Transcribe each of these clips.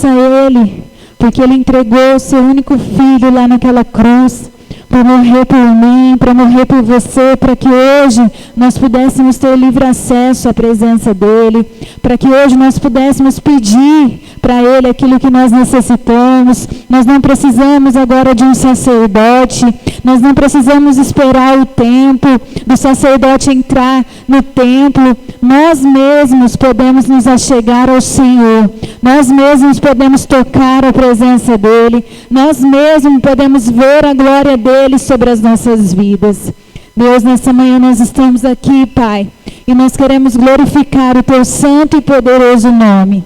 a Ele, porque Ele entregou o seu único filho lá naquela cruz, para morrer por mim, para morrer por você, para que hoje nós pudéssemos ter livre acesso à presença dEle, para que hoje nós pudéssemos pedir para Ele aquilo que nós necessitamos. Nós não precisamos agora de um sacerdote, nós não precisamos esperar o tempo do sacerdote entrar no templo. Nós mesmos podemos nos achegar ao Senhor, nós mesmos podemos tocar a presença dEle, nós mesmos podemos ver a glória dEle sobre as nossas vidas. Deus, nessa manhã nós estamos aqui, Pai, e nós queremos glorificar o Teu santo e poderoso nome.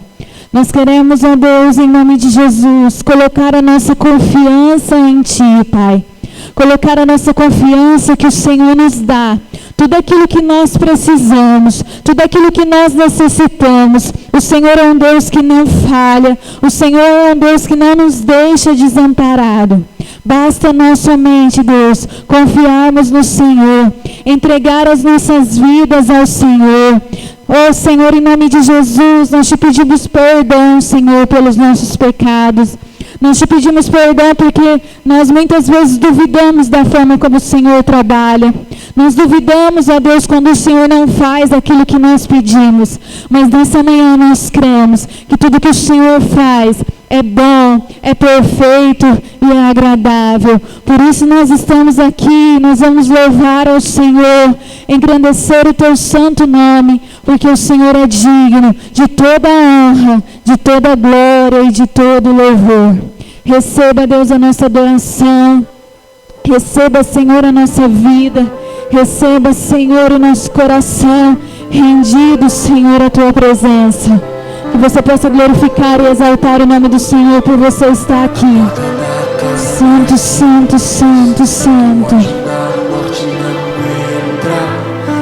Nós queremos, ó Deus, em nome de Jesus, colocar a nossa confiança em Ti, Pai. Colocar a nossa confiança que o Senhor nos dá. Tudo aquilo que nós precisamos, tudo aquilo que nós necessitamos. O Senhor é um Deus que não falha. O Senhor é um Deus que não nos deixa desamparado. Basta nós somente, Deus, confiarmos no Senhor, entregar as nossas vidas ao Senhor. Oh, Senhor, em nome de Jesus, nós te pedimos perdão, Senhor, pelos nossos pecados. Nós te pedimos perdão porque nós muitas vezes duvidamos da forma como o Senhor trabalha. Nós duvidamos, ó Deus, quando o Senhor não faz aquilo que nós pedimos. Mas nessa manhã nós cremos que tudo que o Senhor faz é bom, é perfeito e é agradável. Por isso nós estamos aqui, nós vamos louvar ao Senhor, engrandecer o Teu santo nome, porque o Senhor é digno de toda a honra, de toda a glória e de todo o louvor. Receba, Deus, a nossa adoração. Receba, Senhor, a nossa vida. Receba, Senhor, o nosso coração rendido, Senhor, à Tua presença. Que você possa glorificar e exaltar o nome do Senhor por você estar aqui. Santo, santo, santo, santo.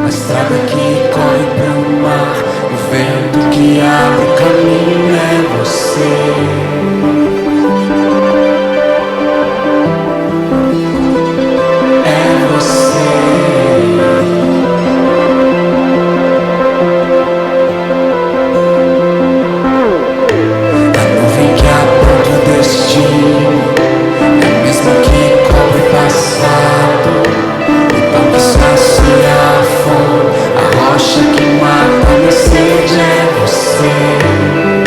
A estrada que corre para o mar, o vento que abre o caminho é você. Que mata a minha sede é você.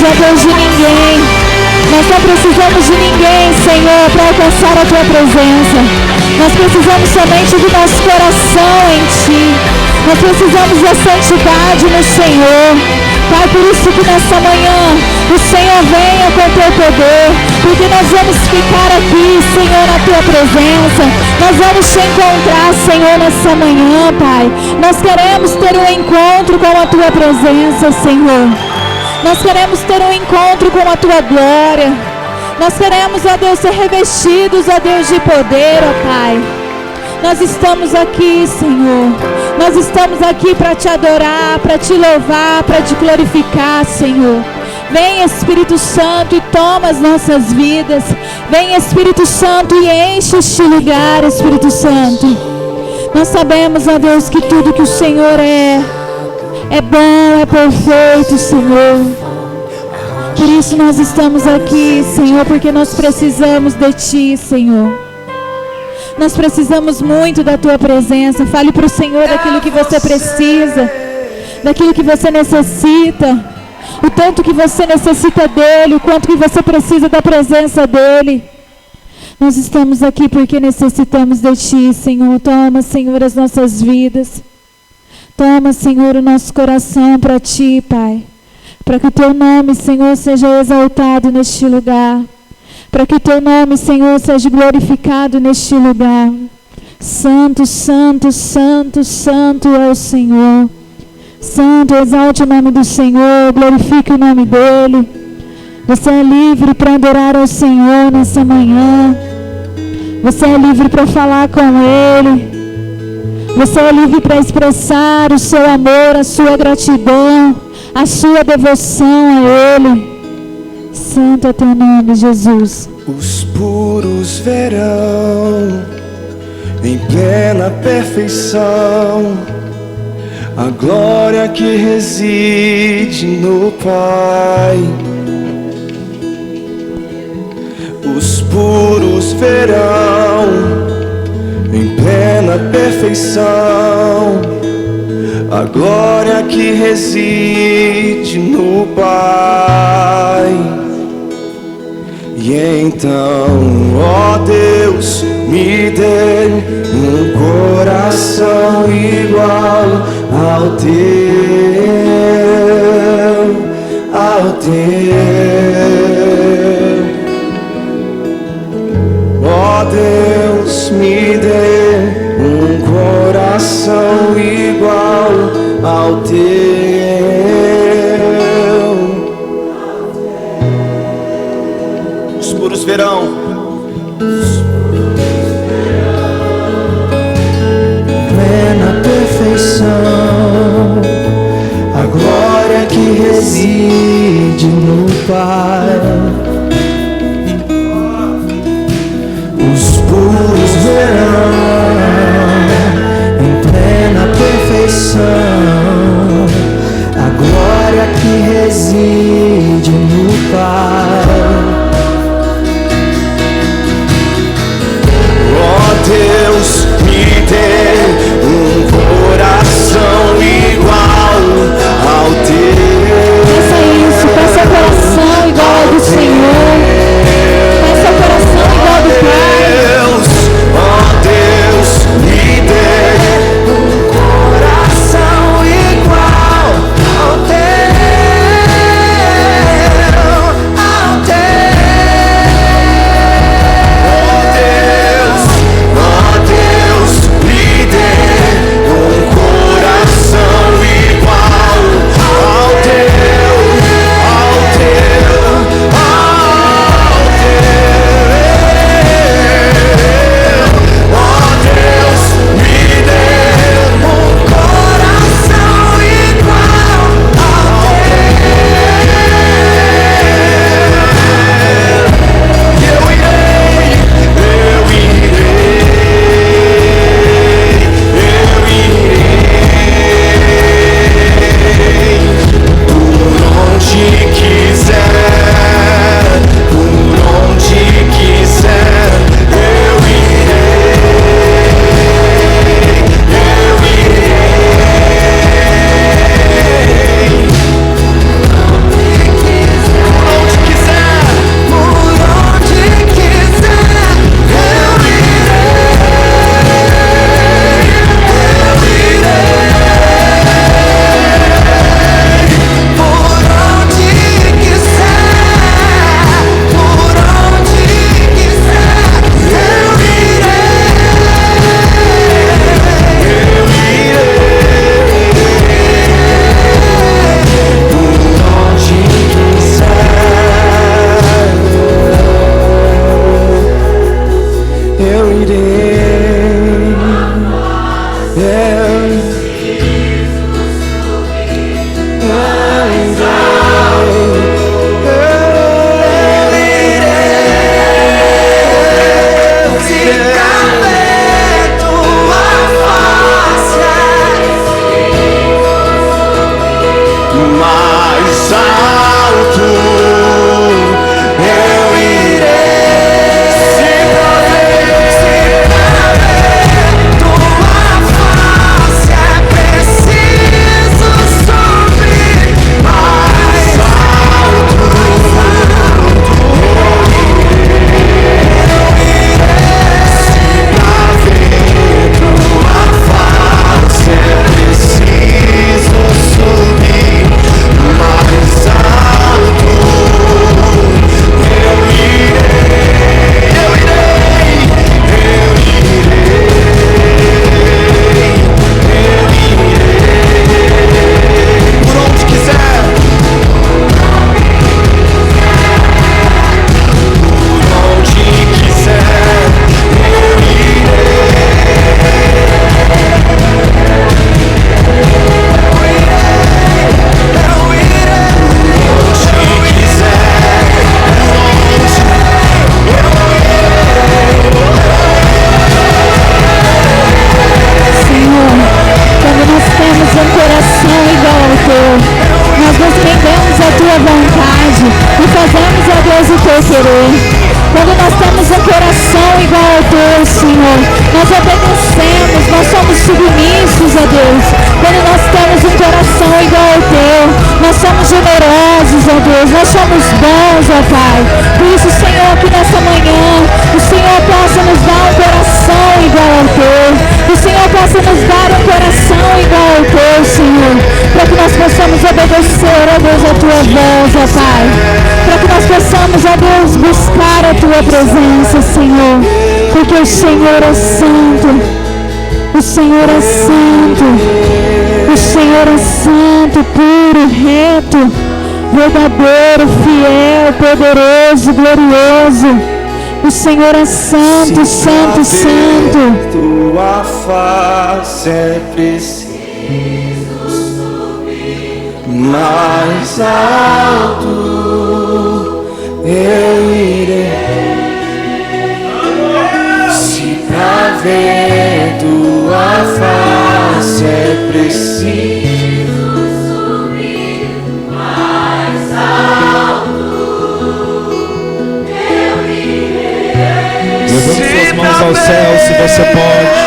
ó Deus, de ninguém. Nós não precisamos de ninguém, Senhor, para alcançar a Tua presença. Nós precisamos somente do nosso coração em Ti. Nós precisamos da santidade no Senhor. Pai, por isso que nessa manhã o Senhor venha com o Teu poder, porque nós vamos ficar aqui, Senhor, na Tua presença. Nós vamos Te encontrar, Senhor, nessa manhã, Pai. Nós queremos ter um encontro com a Tua presença, Senhor. Nós queremos ter um encontro com a Tua glória. Nós queremos, ó Deus, ser revestidos, ó Deus, de poder, ó Pai. Nós estamos aqui, Senhor. Nós estamos aqui para Te adorar, para Te louvar, para Te glorificar, Senhor. Vem, Espírito Santo, e toma as nossas vidas. Vem, Espírito Santo, e enche este lugar, Espírito Santo. Nós sabemos, ó Deus, que tudo que o Senhor é bom, é perfeito, Senhor. Por isso nós estamos aqui, Senhor, porque nós precisamos de Ti, Senhor. Nós precisamos muito da Tua presença. Fale para o Senhor daquilo que você precisa, daquilo que você necessita, o tanto que você necessita dEle, o quanto que você precisa da presença dEle. Nós estamos aqui porque necessitamos de Ti, Senhor. Toma, Senhor, as nossas vidas. Toma, Senhor, o nosso coração para Ti, Pai. Para que o Teu nome, Senhor, seja exaltado neste lugar. Para que o Teu nome, Senhor, seja glorificado neste lugar. Santo, santo, santo, santo é o Senhor. Santo, exalte o nome do Senhor, glorifique o nome dEle. Você é livre para adorar ao Senhor nessa manhã. Você é livre para falar com Ele. Você é livre para expressar o seu amor, a sua gratidão, a sua devoção a Ele. Santo é Teu nome, Jesus. Os puros verão em plena perfeição a glória que reside no Pai. Os puros verão em plena perfeição a glória que reside no Pai. E então, ó Deus, me dê um coração igual ao Teu, ao Teu. Ó Deus, me dê um coração igual ao Teu. Os puros verão plena perfeição a glória que reside no Pai. Os puros verão em plena perfeição a glória que reside no Pai. Deus, me dê um coração igual ao Teu. Peça isso, peça coração igual somos generosos, ó Deus, nós somos bons, ó Pai. Por isso, Senhor, que nessa manhã o Senhor possa nos dar um coração igual ao Teu. O Senhor possa nos dar um coração igual ao Teu, Senhor, para que nós possamos obedecer, ó Deus, a Tua voz, ó Pai. Para que nós possamos, ó Deus, buscar a Tua presença, Senhor, porque o Senhor é santo. O Senhor é santo, o Senhor é santo, puro, reto, verdadeiro, fiel, poderoso, glorioso. O Senhor é santo, santo, santo. Tua face é preciso subir mais alto, eu irei. Se pra ver tua face é preciso subir mais alto, eu irei. Levante suas mãos ao céu, se você pode.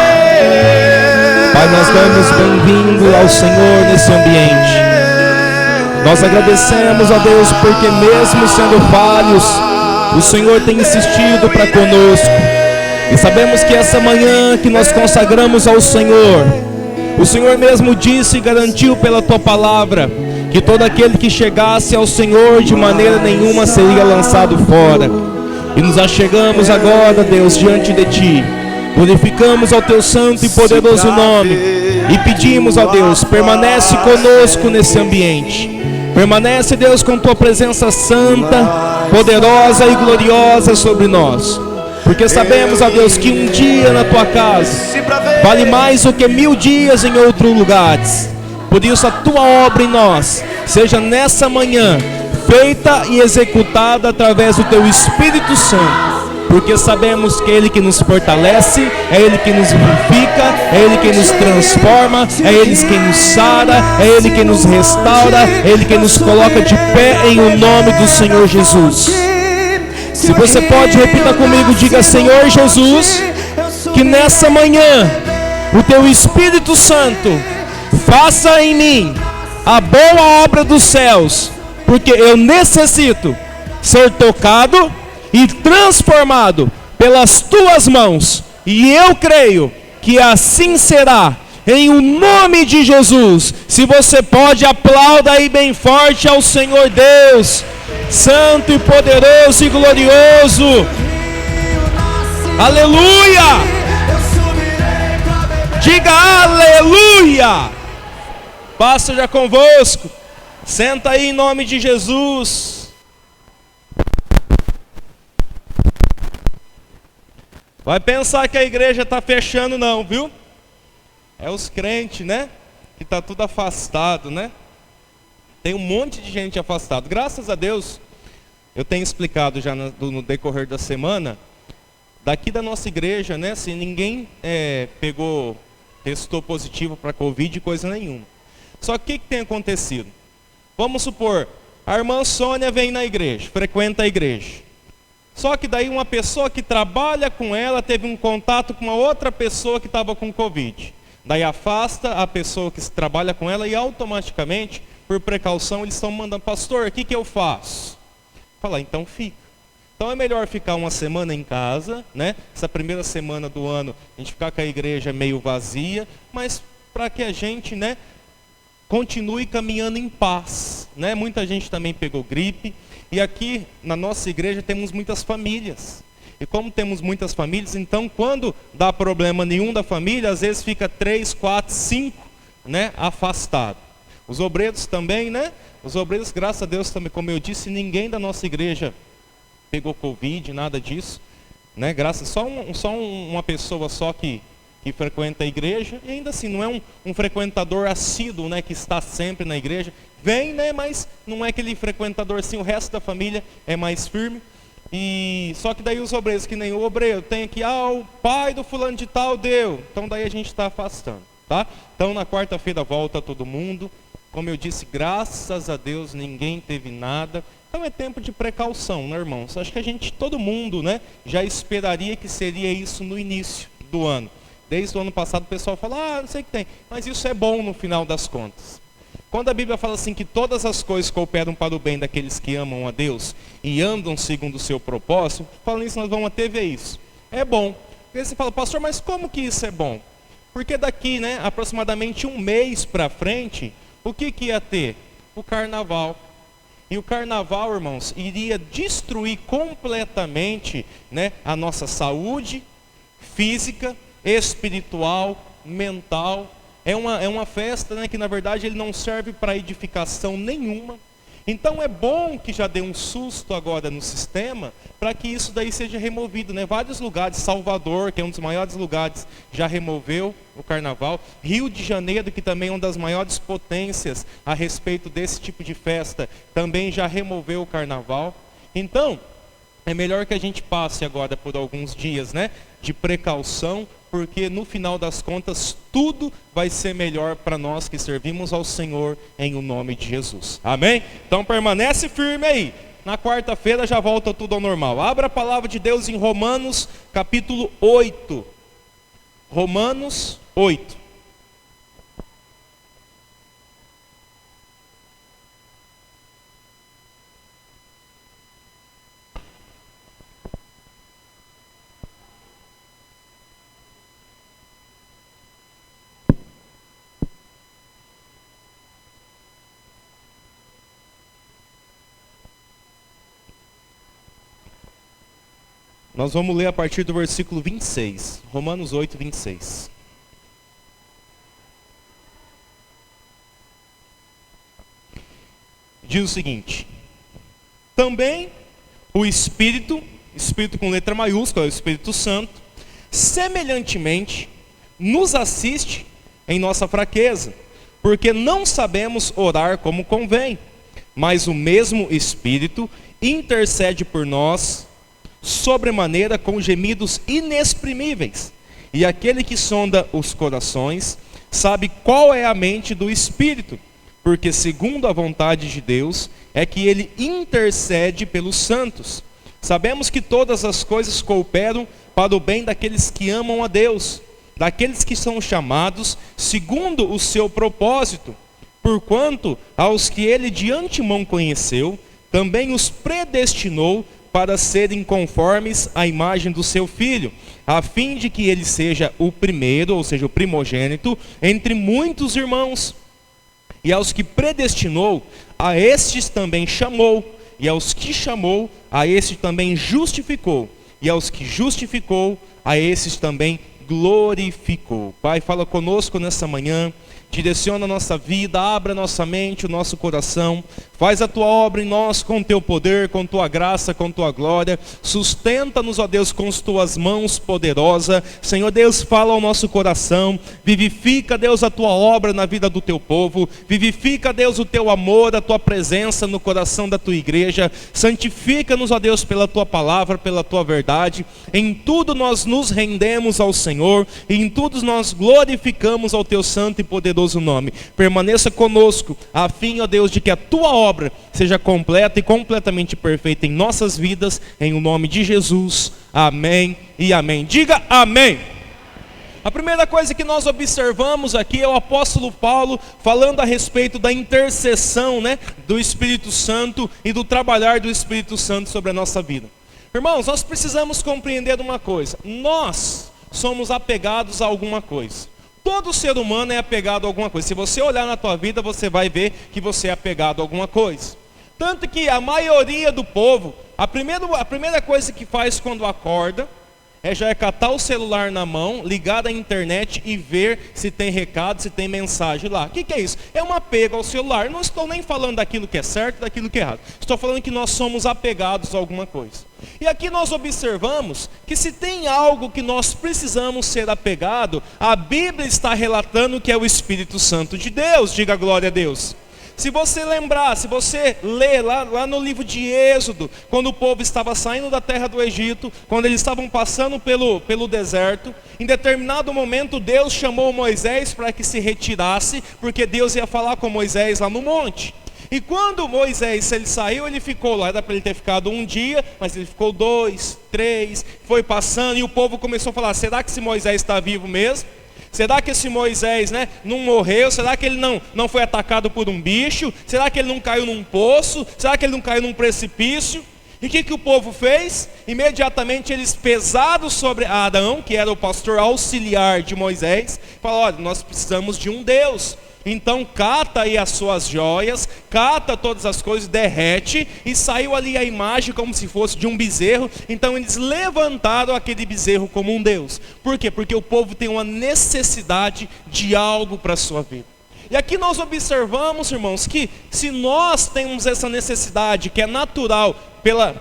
Pai, nós damos bem-vindo ao Senhor nesse ambiente. Nós agradecemos a Deus porque mesmo sendo falhos, o Senhor tem insistido para conosco. E sabemos que essa manhã que nós consagramos ao Senhor, o Senhor mesmo disse e garantiu pela Tua palavra que todo aquele que chegasse ao Senhor de maneira nenhuma seria lançado fora. E nos achegamos agora, Deus, diante de Ti. Glorificamos ao Teu santo e poderoso nome e pedimos, ó Deus, permanece conosco nesse ambiente. Permanece, Deus, com Tua presença santa, poderosa e gloriosa sobre nós. Porque sabemos, ó Deus, que um dia na Tua casa vale mais do que 1000 dias em outros lugares. Por isso a Tua obra em nós seja nessa manhã feita e executada através do Teu Espírito Santo. Porque sabemos que é Ele que nos fortalece, é Ele que nos vivifica, é Ele que nos transforma, é Ele quem nos sara, é Ele que nos restaura, é Ele que nos coloca de pé em o nome do Senhor Jesus. Se você pode, repita comigo, diga: Senhor Jesus, que nessa manhã o Teu Espírito Santo faça em mim a boa obra dos céus, porque eu necessito ser tocado e transformado pelas Tuas mãos, e eu creio que assim será, em o nome de Jesus. Se você pode, aplauda aí bem forte ao Senhor Deus, santo e poderoso e glorioso. Aleluia! Diga aleluia! Paz seja convosco. Senta aí em nome de Jesus. Vai pensar que a igreja está fechando não, viu? É os crentes, né? Que está tudo afastado, né? Tem um monte de gente afastada. Graças a Deus, eu tenho explicado já no decorrer da semana, daqui da nossa igreja, né? Se ninguém testou positivo para Covid, coisa nenhuma. Só que o que tem acontecido? Vamos supor, a irmã Sônia vem na igreja, frequenta a igreja. Só que daí uma pessoa que trabalha com ela teve um contato com uma outra pessoa que estava com Covid. Daí afasta a pessoa que trabalha com ela e automaticamente, por precaução, eles estão mandando: pastor, o que eu faço? Fala, então fica. Então é melhor ficar uma semana em casa, né? Essa primeira semana do ano, a gente ficar com a igreja meio vazia, mas para que a gente, né, continue caminhando em paz, né? Muita gente também pegou gripe. E aqui na nossa igreja temos muitas famílias. E como temos muitas famílias, então quando dá problema nenhum da família, às vezes fica 3, 4, 5, né, afastado. Os obreiros também, né? Os obreiros, graças a Deus também, como eu disse, ninguém da nossa igreja pegou Covid, nada disso, né? Só uma pessoa só que frequenta a igreja, e ainda assim não é um frequentador assíduo, né, que está sempre na igreja. Vem, né, mas não é aquele frequentador assim, o resto da família é mais firme. E só que daí os obreiros, que nem o obreiro, tem aqui, o pai do fulano de tal deu. Então daí a gente está afastando, tá? Então na quarta-feira volta todo mundo. Como eu disse, graças a Deus ninguém teve nada. Então é tempo de precaução, né, irmãos? Acho que todo mundo, né, já esperaria que seria isso no início do ano. Desde o ano passado o pessoal fala, não sei o que tem. Mas isso é bom no final das contas. Quando a Bíblia fala assim que todas as coisas cooperam para o bem daqueles que amam a Deus e andam segundo o seu propósito, falando isso, nós vamos até ver isso. É bom. Porque você fala, pastor, mas como que isso é bom? Porque daqui, né, aproximadamente um mês para frente, o que ia ter? O carnaval. E o carnaval, irmãos, iria destruir completamente, né, a nossa saúde física, espiritual, mental. É uma festa, né, que na verdade ele não serve para edificação nenhuma. Então é bom que já dê um susto agora no sistema, para que isso daí seja removido, né? Vários lugares, Salvador, que é um dos maiores lugares, já removeu o carnaval. Rio de Janeiro, que também é uma das maiores potências a respeito desse tipo de festa, também já removeu o carnaval. Então, é melhor que a gente passe agora por alguns dias, né, de precaução, porque no final das contas tudo vai ser melhor para nós que servimos ao Senhor em o nome de Jesus. Amém? Então permanece firme aí. Na quarta-feira já volta tudo ao normal. Abra a palavra de Deus em Romanos capítulo 8. Romanos 8. Nós vamos ler a partir do versículo 26. Romanos 8, 26. Diz o seguinte: também o Espírito com letra maiúscula, é o Espírito Santo, semelhantemente nos assiste em nossa fraqueza, porque não sabemos orar como convém, mas o mesmo Espírito intercede por nós sobremaneira com gemidos inexprimíveis. E aquele que sonda os corações sabe qual é a mente do Espírito, porque segundo a vontade de Deus é que ele intercede pelos santos. Sabemos que todas as coisas cooperam para o bem daqueles que amam a Deus, daqueles que são chamados segundo o seu propósito. Porquanto aos que ele de antemão conheceu, também os predestinou para serem conformes à imagem do seu Filho, a fim de que ele seja o primeiro, ou seja, o primogênito, entre muitos irmãos. E aos que predestinou, a estes também chamou, e aos que chamou, a estes também justificou, e aos que justificou, a esses também glorificou. Pai, fala conosco nessa manhã, direciona a nossa vida, abra a nossa mente, o nosso coração, faz a tua obra em nós com teu poder, com tua graça, com tua glória, sustenta-nos, ó Deus, com as tuas mãos poderosas. Senhor Deus, fala ao nosso coração, vivifica, Deus, a tua obra na vida do teu povo, vivifica, Deus, o teu amor, a tua presença no coração da tua igreja, santifica-nos, ó Deus, pela tua palavra, pela tua verdade. Em tudo nós nos rendemos ao Senhor, e em tudo nós glorificamos ao teu santo e poderoso nome. Permaneça conosco, a fim, ó Deus, de que a tua obra seja completa e completamente perfeita em nossas vidas, em o nome de Jesus. Amém e amém. Diga amém. A primeira coisa que nós observamos aqui é o apóstolo Paulo falando a respeito da intercessão, né, do Espírito Santo e do trabalhar do Espírito Santo sobre a nossa vida. Irmãos, nós precisamos compreender uma coisa: nós somos apegados a alguma coisa. Todo ser humano é apegado a alguma coisa. Se você olhar na tua vida, você vai ver que você é apegado a alguma coisa. Tanto que a maioria do povo, a primeira coisa que faz quando acorda, já é catar o celular na mão, ligar a internet e ver se tem recado, se tem mensagem lá. O que é isso? É um apego ao celular. Não estou nem falando daquilo que é certo, daquilo que é errado. Estou falando que nós somos apegados a alguma coisa. E aqui nós observamos que se tem algo que nós precisamos ser apegado, a Bíblia está relatando que é o Espírito Santo de Deus. Diga glória a Deus. Se você lembrar, se você ler lá no livro de Êxodo, quando o povo estava saindo da terra do Egito, quando eles estavam passando pelo deserto, em determinado momento Deus chamou Moisés para que se retirasse, porque Deus ia falar com Moisés lá no monte. E quando Moisés ele saiu, ele ficou lá, era para ele ter ficado um dia, mas ele ficou 2, 3, foi passando, e o povo começou a falar: será que esse Moisés está vivo mesmo? Será que esse Moisés, né, não morreu? Será que ele não foi atacado por um bicho? Será que ele não caiu num poço? Será que ele não caiu num precipício? E o que o povo fez? Imediatamente eles, pesados sobre Arão, que era o pastor auxiliar de Moisés, falaram: olha, nós precisamos de um Deus. Então cata aí as suas joias, cata todas as coisas, derrete, e saiu ali a imagem como se fosse de um bezerro. Então eles levantaram aquele bezerro como um Deus. Por quê? Porque o povo tem uma necessidade de algo para a sua vida. E aqui nós observamos, irmãos, que se nós temos essa necessidade que é natural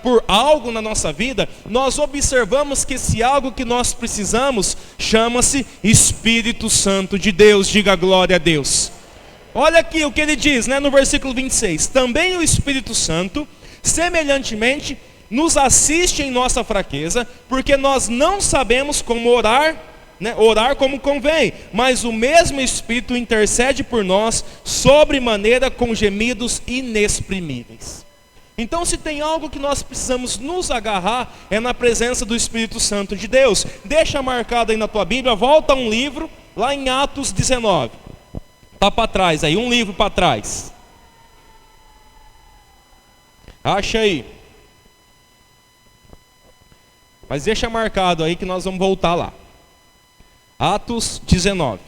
por algo na nossa vida, nós observamos que esse algo que nós precisamos chama-se Espírito Santo de Deus. Diga glória a Deus. Olha aqui o que ele diz, né, no versículo 26. Também o Espírito Santo, semelhantemente, nos assiste em nossa fraqueza, porque nós não sabemos como orar, orar como convém, mas o mesmo Espírito intercede por nós sobremaneira com gemidos inexprimíveis. Então, se tem algo que nós precisamos nos agarrar, é na presença do Espírito Santo de Deus. Deixa marcado aí na tua Bíblia, volta um livro, lá em Atos 19. Está para trás aí, um livro para trás. Acha aí. Mas deixa marcado aí que nós vamos voltar lá. Atos 19.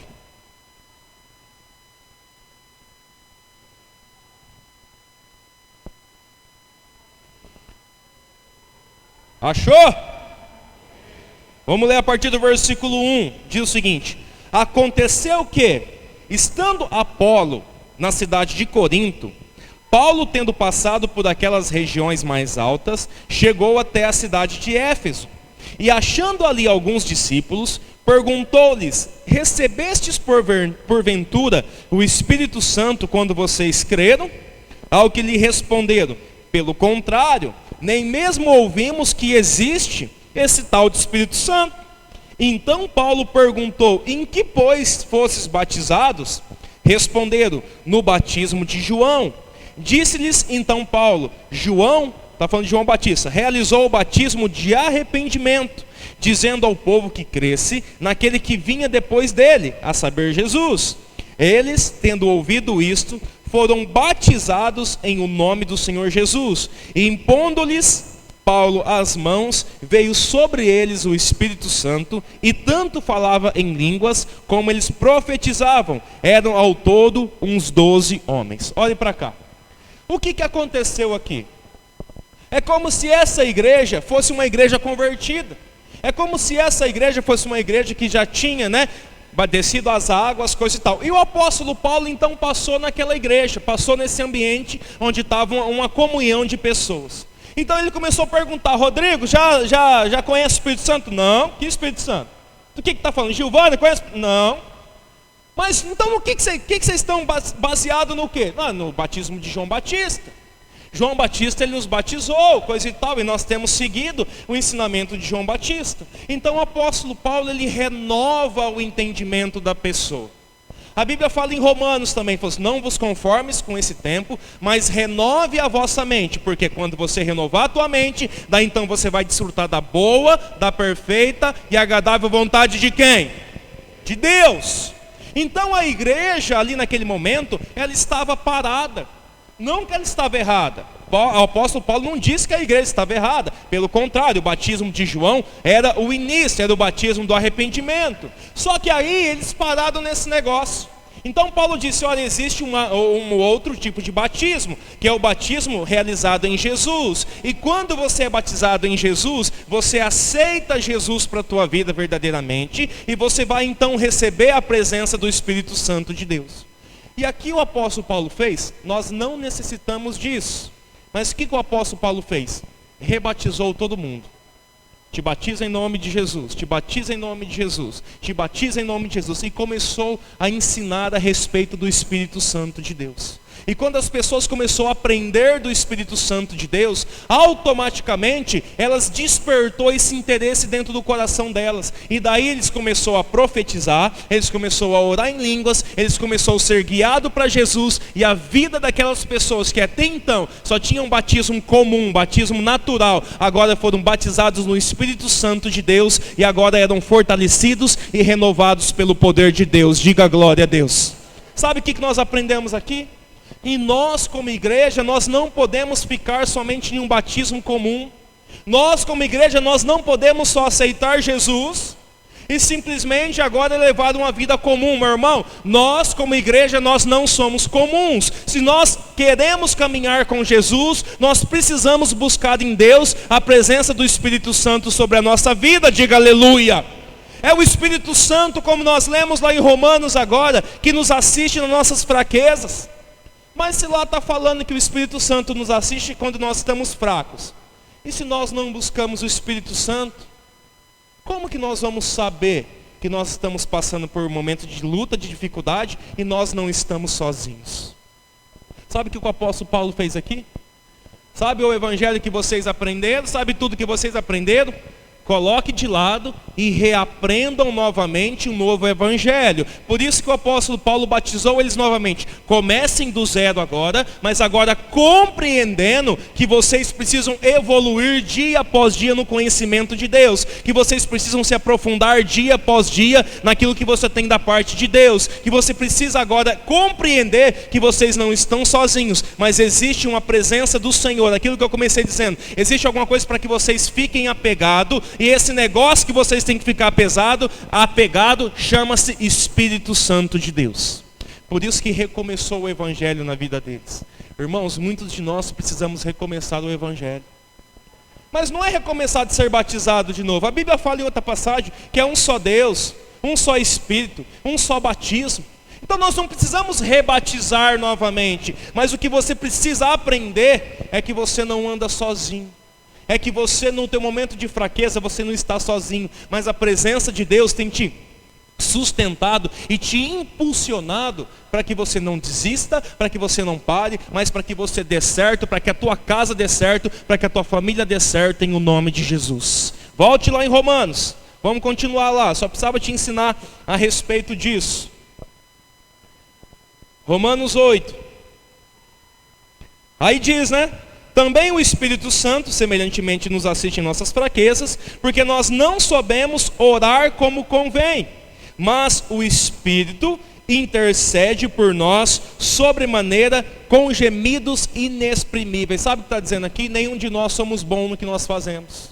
Achou? Vamos ler a partir do versículo 1. Diz o seguinte: aconteceu que, estando Apolo na cidade de Corinto, Paulo, tendo passado por aquelas regiões mais altas, chegou até a cidade de Éfeso. E achando ali alguns discípulos, perguntou-lhes: recebestes porventura o Espírito Santo quando vocês creram? Ao que lhe responderam: pelo contrário, nem mesmo ouvimos que existe esse tal de Espírito Santo. Então Paulo perguntou: em que, pois, fostes batizados? Responderam: no batismo de João. Disse-lhes então Paulo: João, está falando de João Batista, realizou o batismo de arrependimento, dizendo ao povo que cresce naquele que vinha depois dele, a saber, Jesus. Eles, tendo ouvido isto, foram batizados em o nome do Senhor Jesus. E impondo-lhes Paulo as mãos, veio sobre eles o Espírito Santo, e tanto falava em línguas, como eles profetizavam. Eram ao todo uns 12 homens. Olhem para cá. O que aconteceu aqui? É como se essa igreja fosse uma igreja convertida. É como se essa igreja fosse uma igreja que já tinha, descido as águas, coisa e tal. E o apóstolo Paulo então passou naquela igreja, passou nesse ambiente onde estava uma comunhão de pessoas. Então ele começou a perguntar: Rodrigo, já conhece o Espírito Santo? Não. Que Espírito Santo? Do que está falando? Gilvana, conhece? Não. Mas então o que vocês estão baseados no quê? No batismo de João Batista. João Batista, ele nos batizou, coisa e tal, e nós temos seguido o ensinamento de João Batista. Então o apóstolo Paulo, ele renova o entendimento da pessoa. A Bíblia fala em Romanos também, fala assim: não vos conformes com esse tempo, mas renove a vossa mente, porque quando você renovar a tua mente, daí então você vai desfrutar da boa, da perfeita e agradável vontade de quem? De Deus. Então a igreja ali naquele momento, ela estava parada. Não que ela estava errada. O apóstolo Paulo não disse que a igreja estava errada. Pelo contrário, o batismo de João era o início, era o batismo do arrependimento. Só que aí eles pararam nesse negócio. Então Paulo disse: olha, existe um outro tipo de batismo, que é o batismo realizado em Jesus. E quando você é batizado em Jesus, você aceita Jesus para a tua vida verdadeiramente, e você vai então receber a presença do Espírito Santo de Deus. E aqui o apóstolo Paulo fez, nós não necessitamos disso. Mas o que o apóstolo Paulo fez? Rebatizou todo mundo. Te batiza em nome de Jesus, te batiza em nome de Jesus, te batiza em nome de Jesus. E começou a ensinar a respeito do Espírito Santo de Deus. E quando as pessoas começaram a aprender do Espírito Santo de Deus, automaticamente elas despertou esse interesse dentro do coração delas. E daí eles começaram a profetizar, eles começaram a orar em línguas, eles começaram a ser guiados para Jesus. E a vida daquelas pessoas que até então só tinham batismo comum, batismo natural, agora foram batizados no Espírito Santo de Deus e agora eram fortalecidos e renovados pelo poder de Deus. Diga glória a Deus. Sabe o que nós aprendemos aqui? E nós como igreja, nós não podemos ficar somente em um batismo comum. Nós como igreja, nós não podemos só aceitar Jesus e simplesmente agora levar uma vida comum, meu irmão. Nós como igreja, nós não somos comuns. Se nós queremos caminhar com Jesus, nós precisamos buscar em Deus a presença do Espírito Santo sobre a nossa vida. Diga aleluia. É o Espírito Santo, como nós lemos lá em Romanos agora, que nos assiste nas nossas fraquezas. Mas se lá está falando que o Espírito Santo nos assiste quando nós estamos fracos, e se nós não buscamos o Espírito Santo, como que nós vamos saber que nós estamos passando por um momento de luta, de dificuldade, e nós não estamos sozinhos? Sabe o que o apóstolo Paulo fez aqui? Sabe o evangelho que vocês aprenderam? Sabe tudo que vocês aprenderam? Coloque de lado e reaprendam novamente um novo evangelho. Por isso que o apóstolo Paulo batizou eles novamente. Comecem do zero agora, mas agora compreendendo que vocês precisam evoluir dia após dia no conhecimento de Deus, que vocês precisam se aprofundar dia após dia naquilo que você tem da parte de Deus, que você precisa agora compreender que vocês não estão sozinhos, mas existe uma presença do Senhor. Aquilo que eu comecei dizendo, existe alguma coisa para que vocês fiquem apegados. E esse negócio que vocês têm que ficar apegado, chama-se Espírito Santo de Deus. Por isso que recomeçou o Evangelho na vida deles. Irmãos, muitos de nós precisamos recomeçar o Evangelho. Mas não é recomeçar de ser batizado de novo. A Bíblia fala em outra passagem que é um só Deus, um só Espírito, um só batismo. Então nós não precisamos rebatizar novamente. Mas o que você precisa aprender é que você não anda sozinho. É que você no teu momento de fraqueza, você não está sozinho, mas a presença de Deus tem te sustentado e te impulsionado para que você não desista, para que você não pare, mas para que você dê certo, para que a tua casa dê certo, para que a tua família dê certo em o nome de Jesus. Volte lá em Romanos, vamos continuar lá, só precisava te ensinar a respeito disso. Romanos 8. Aí diz, né? Também o Espírito Santo, semelhantemente, nos assiste em nossas fraquezas, porque nós não sabemos orar como convém, mas o Espírito intercede por nós sobremaneira com gemidos inexprimíveis. Sabe o que está dizendo aqui? Nenhum de nós somos bons no que nós fazemos.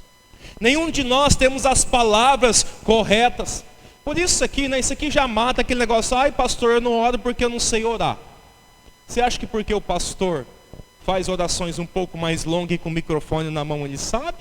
Nenhum de nós temos as palavras corretas. Por isso aqui, né, isso aqui já mata aquele negócio, ai pastor, eu não oro porque eu não sei orar. Você acha que porque o pastor faz orações um pouco mais longas e com o microfone na mão ele sabe?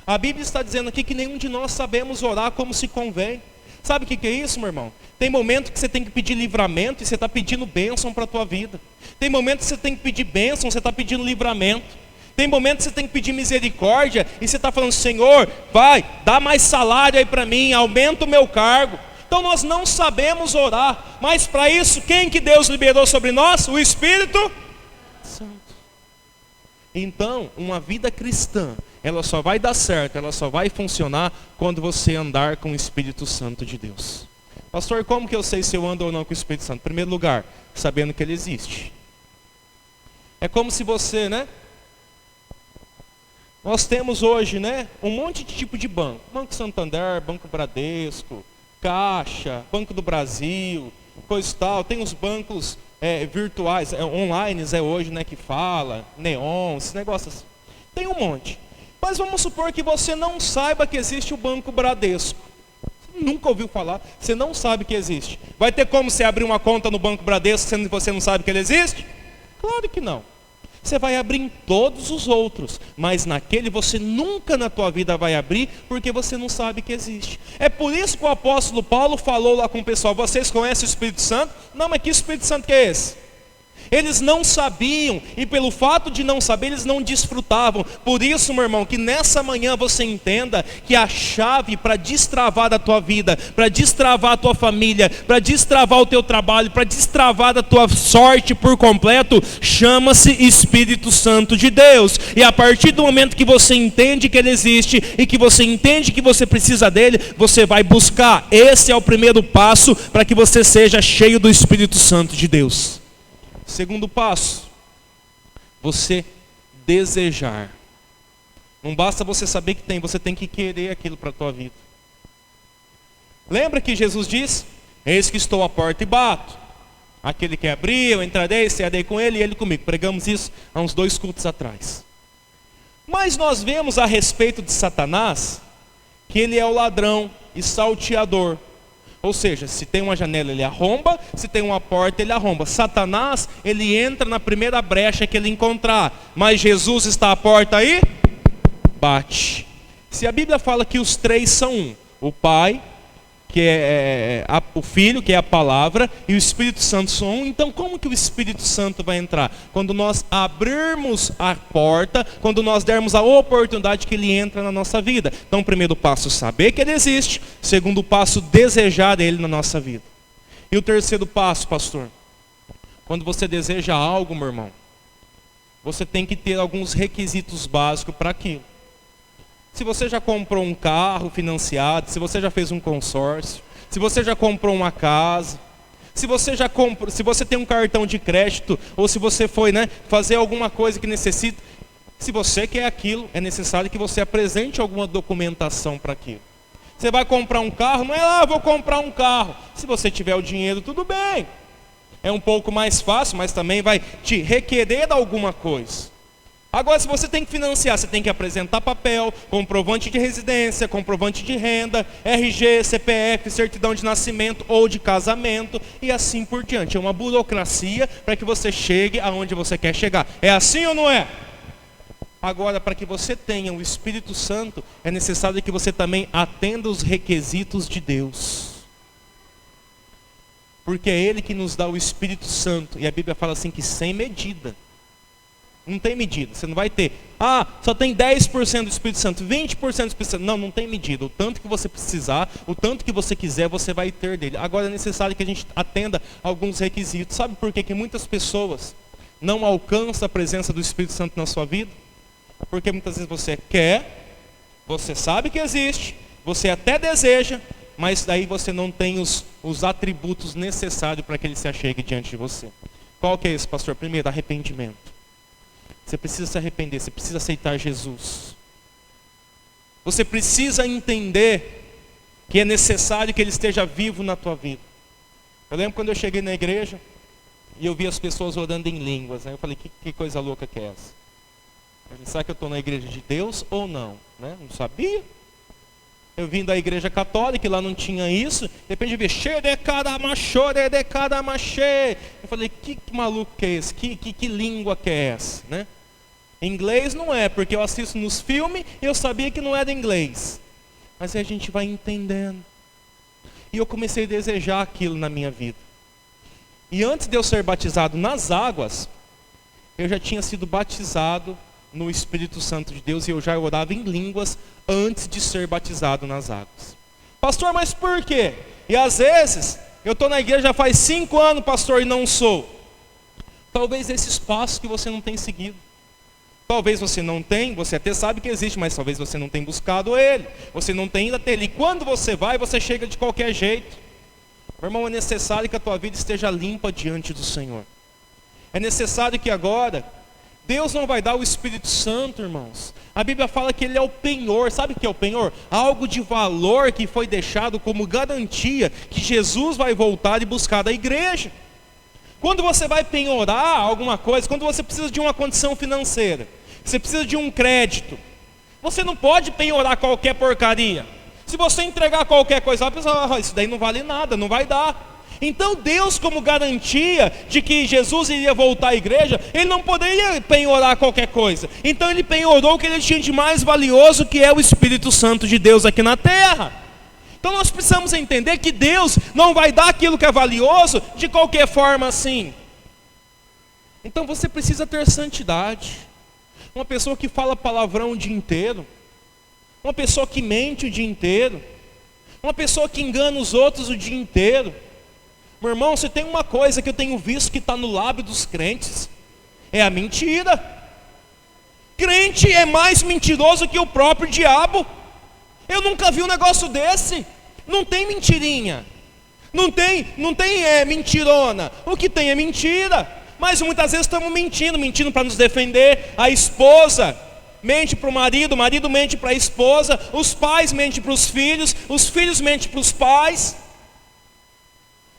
A Bíblia está dizendo aqui que nenhum de nós sabemos orar como se convém. Sabe o que é isso, meu irmão? Tem momento que você tem que pedir livramento e você está pedindo bênção para a tua vida. Tem momento que você tem que pedir bênção, você está pedindo livramento. Tem momento que você tem que pedir misericórdia e você está falando, Senhor, vai, dá mais salário aí para mim, aumenta o meu cargo. Então nós não sabemos orar, mas para isso, quem que Deus liberou sobre nós? O Espírito Santo. Então, uma vida cristã, ela só vai dar certo, ela só vai funcionar quando você andar com o Espírito Santo de Deus. Pastor, como que eu sei se eu ando ou não com o Espírito Santo? Em primeiro lugar, sabendo que ele existe. É como se você, né? Nós temos hoje, né, um monte de tipo de banco. Banco Santander, Banco Bradesco, Caixa, Banco do Brasil, coisa e tal. Tem os bancos virtuais, online hoje, né, que fala, Neon, esses negócios assim. Tem um monte. Mas vamos supor que você não saiba que existe o Banco Bradesco. Você nunca ouviu falar, você não sabe que existe. Vai ter como você abrir uma conta no Banco Bradesco sendo que você não sabe que ele existe? Claro que não. Você vai abrir em todos os outros, mas naquele você nunca na tua vida vai abrir, porque você não sabe que existe. É por isso que o apóstolo Paulo falou lá com o pessoal, vocês conhecem o Espírito Santo? Não, mas que Espírito Santo que é esse? Eles não sabiam, e pelo fato de não saber, eles não desfrutavam. Por isso, meu irmão, que nessa manhã você entenda que a chave para destravar a tua vida, para destravar a tua família, para destravar o teu trabalho, para destravar a tua sorte por completo, chama-se Espírito Santo de Deus. E a partir do momento que você entende que Ele existe e que você entende que você precisa dele, você vai buscar. Esse é o primeiro passo para que você seja cheio do Espírito Santo de Deus. Segundo passo, você desejar. Não basta você saber que tem, você tem que querer aquilo para a tua vida. Lembra que Jesus disse: eis que estou à porta e bato. Aquele que abrir, eu entrarei, cearei com ele e ele comigo. Pregamos isso há uns 2 cultos atrás. Mas nós vemos a respeito de Satanás que ele é o ladrão e salteador. Ou seja, se tem uma janela ele arromba, se tem uma porta ele arromba. Satanás, ele entra na primeira brecha que ele encontrar. Mas Jesus está à porta aí, bate. Se a Bíblia fala que os 3 são um: o Pai, que é o Filho, que é a palavra, e o Espírito Santo são um. Então como que o Espírito Santo vai entrar? Quando nós abrirmos a porta, quando nós dermos a oportunidade que Ele entra na nossa vida. Então primeiro passo, saber que Ele existe. Segundo passo, desejar Ele na nossa vida. E o terceiro passo, pastor, quando você deseja algo, meu irmão, você tem que ter alguns requisitos básicos para aquilo. Se você já comprou um carro financiado, se você já fez um consórcio, se você já comprou uma casa, se você tem um cartão de crédito, ou se você foi fazer alguma coisa que necessita, se você quer aquilo, é necessário que você apresente alguma documentação para aquilo. Você vai comprar um carro, não é vou comprar um carro. Se você tiver o dinheiro, tudo bem. É um pouco mais fácil, mas também vai te requerer alguma coisa. Agora, se você tem que financiar, você tem que apresentar papel, comprovante de residência, comprovante de renda, RG, CPF, certidão de nascimento ou de casamento e assim por diante. É uma burocracia para que você chegue aonde você quer chegar. É assim ou não é? Agora, para que você tenha o Espírito Santo, é necessário que você também atenda os requisitos de Deus. Porque é Ele que nos dá o Espírito Santo. E a Bíblia fala assim que sem medida. Não tem medida, você não vai ter. Só tem 10% do Espírito Santo, 20% do Espírito Santo. Não tem medida. O tanto que você precisar, o tanto que você quiser, você vai ter dele. Agora é necessário que a gente atenda alguns requisitos. Sabe por que muitas pessoas não alcançam a presença do Espírito Santo na sua vida? Porque muitas vezes você quer, você sabe que existe, você até deseja, mas daí você não tem os atributos necessários para que ele se achegue diante de você. Qual que é esse, pastor? Primeiro, arrependimento. Você precisa se arrepender, você precisa aceitar Jesus. Você precisa entender que é necessário que Ele esteja vivo na tua vida. Eu lembro quando eu cheguei na igreja e eu vi as pessoas orando em línguas. Eu falei, que coisa louca que é essa? Será que eu estou na igreja de Deus ou não? Não sabia. Eu vim da igreja católica e lá não tinha isso. De repente eu vi, eu falei, que maluco que é esse? Que língua que é essa? Inglês não é, porque eu assisto nos filmes e eu sabia que não era inglês. Mas aí a gente vai entendendo. E eu comecei a desejar aquilo na minha vida. E antes de eu ser batizado nas águas, eu já tinha sido batizado no Espírito Santo de Deus e eu já orava em línguas antes de ser batizado nas águas. Pastor, mas por quê? E às vezes, eu estou na igreja já faz 5 anos, pastor, e não sou. Talvez esses passos que você não tem seguido. Talvez você não tenha, você até sabe que existe, mas talvez você não tenha buscado ele. Você não tenha ido até ele. E quando você vai, você chega de qualquer jeito. Meu irmão, é necessário que a tua vida esteja limpa diante do Senhor. É necessário que agora, Deus não vai dar o Espírito Santo, irmãos. A Bíblia fala que Ele é o penhor. Sabe o que é o penhor? Algo de valor que foi deixado como garantia que Jesus vai voltar e buscar da igreja. Quando você vai penhorar alguma coisa, quando você precisa de uma condição financeira, você precisa de um crédito, você não pode penhorar qualquer porcaria. Se você entregar qualquer coisa, a pessoa, isso daí não vale nada, não vai dar. Então Deus, como garantia de que Jesus iria voltar à igreja, Ele não poderia penhorar qualquer coisa. Então Ele penhorou o que Ele tinha de mais valioso, que é o Espírito Santo de Deus aqui na terra. Então nós precisamos entender que Deus não vai dar aquilo que é valioso de qualquer forma assim. Então você precisa ter santidade. Uma pessoa que fala palavrão o dia inteiro, uma pessoa que mente o dia inteiro, uma pessoa que engana os outros o dia inteiro. Meu irmão, se tem uma coisa que eu tenho visto que está no lábio dos crentes, é a mentira. Crente é mais mentiroso que o próprio diabo. Eu nunca vi um negócio desse. Não tem mentirinha, não tem mentirona. O que tem é mentira. Mas muitas vezes estamos mentindo para nos defender. A esposa mente para o marido mente para a esposa, os pais mentem para os filhos mentem para os pais.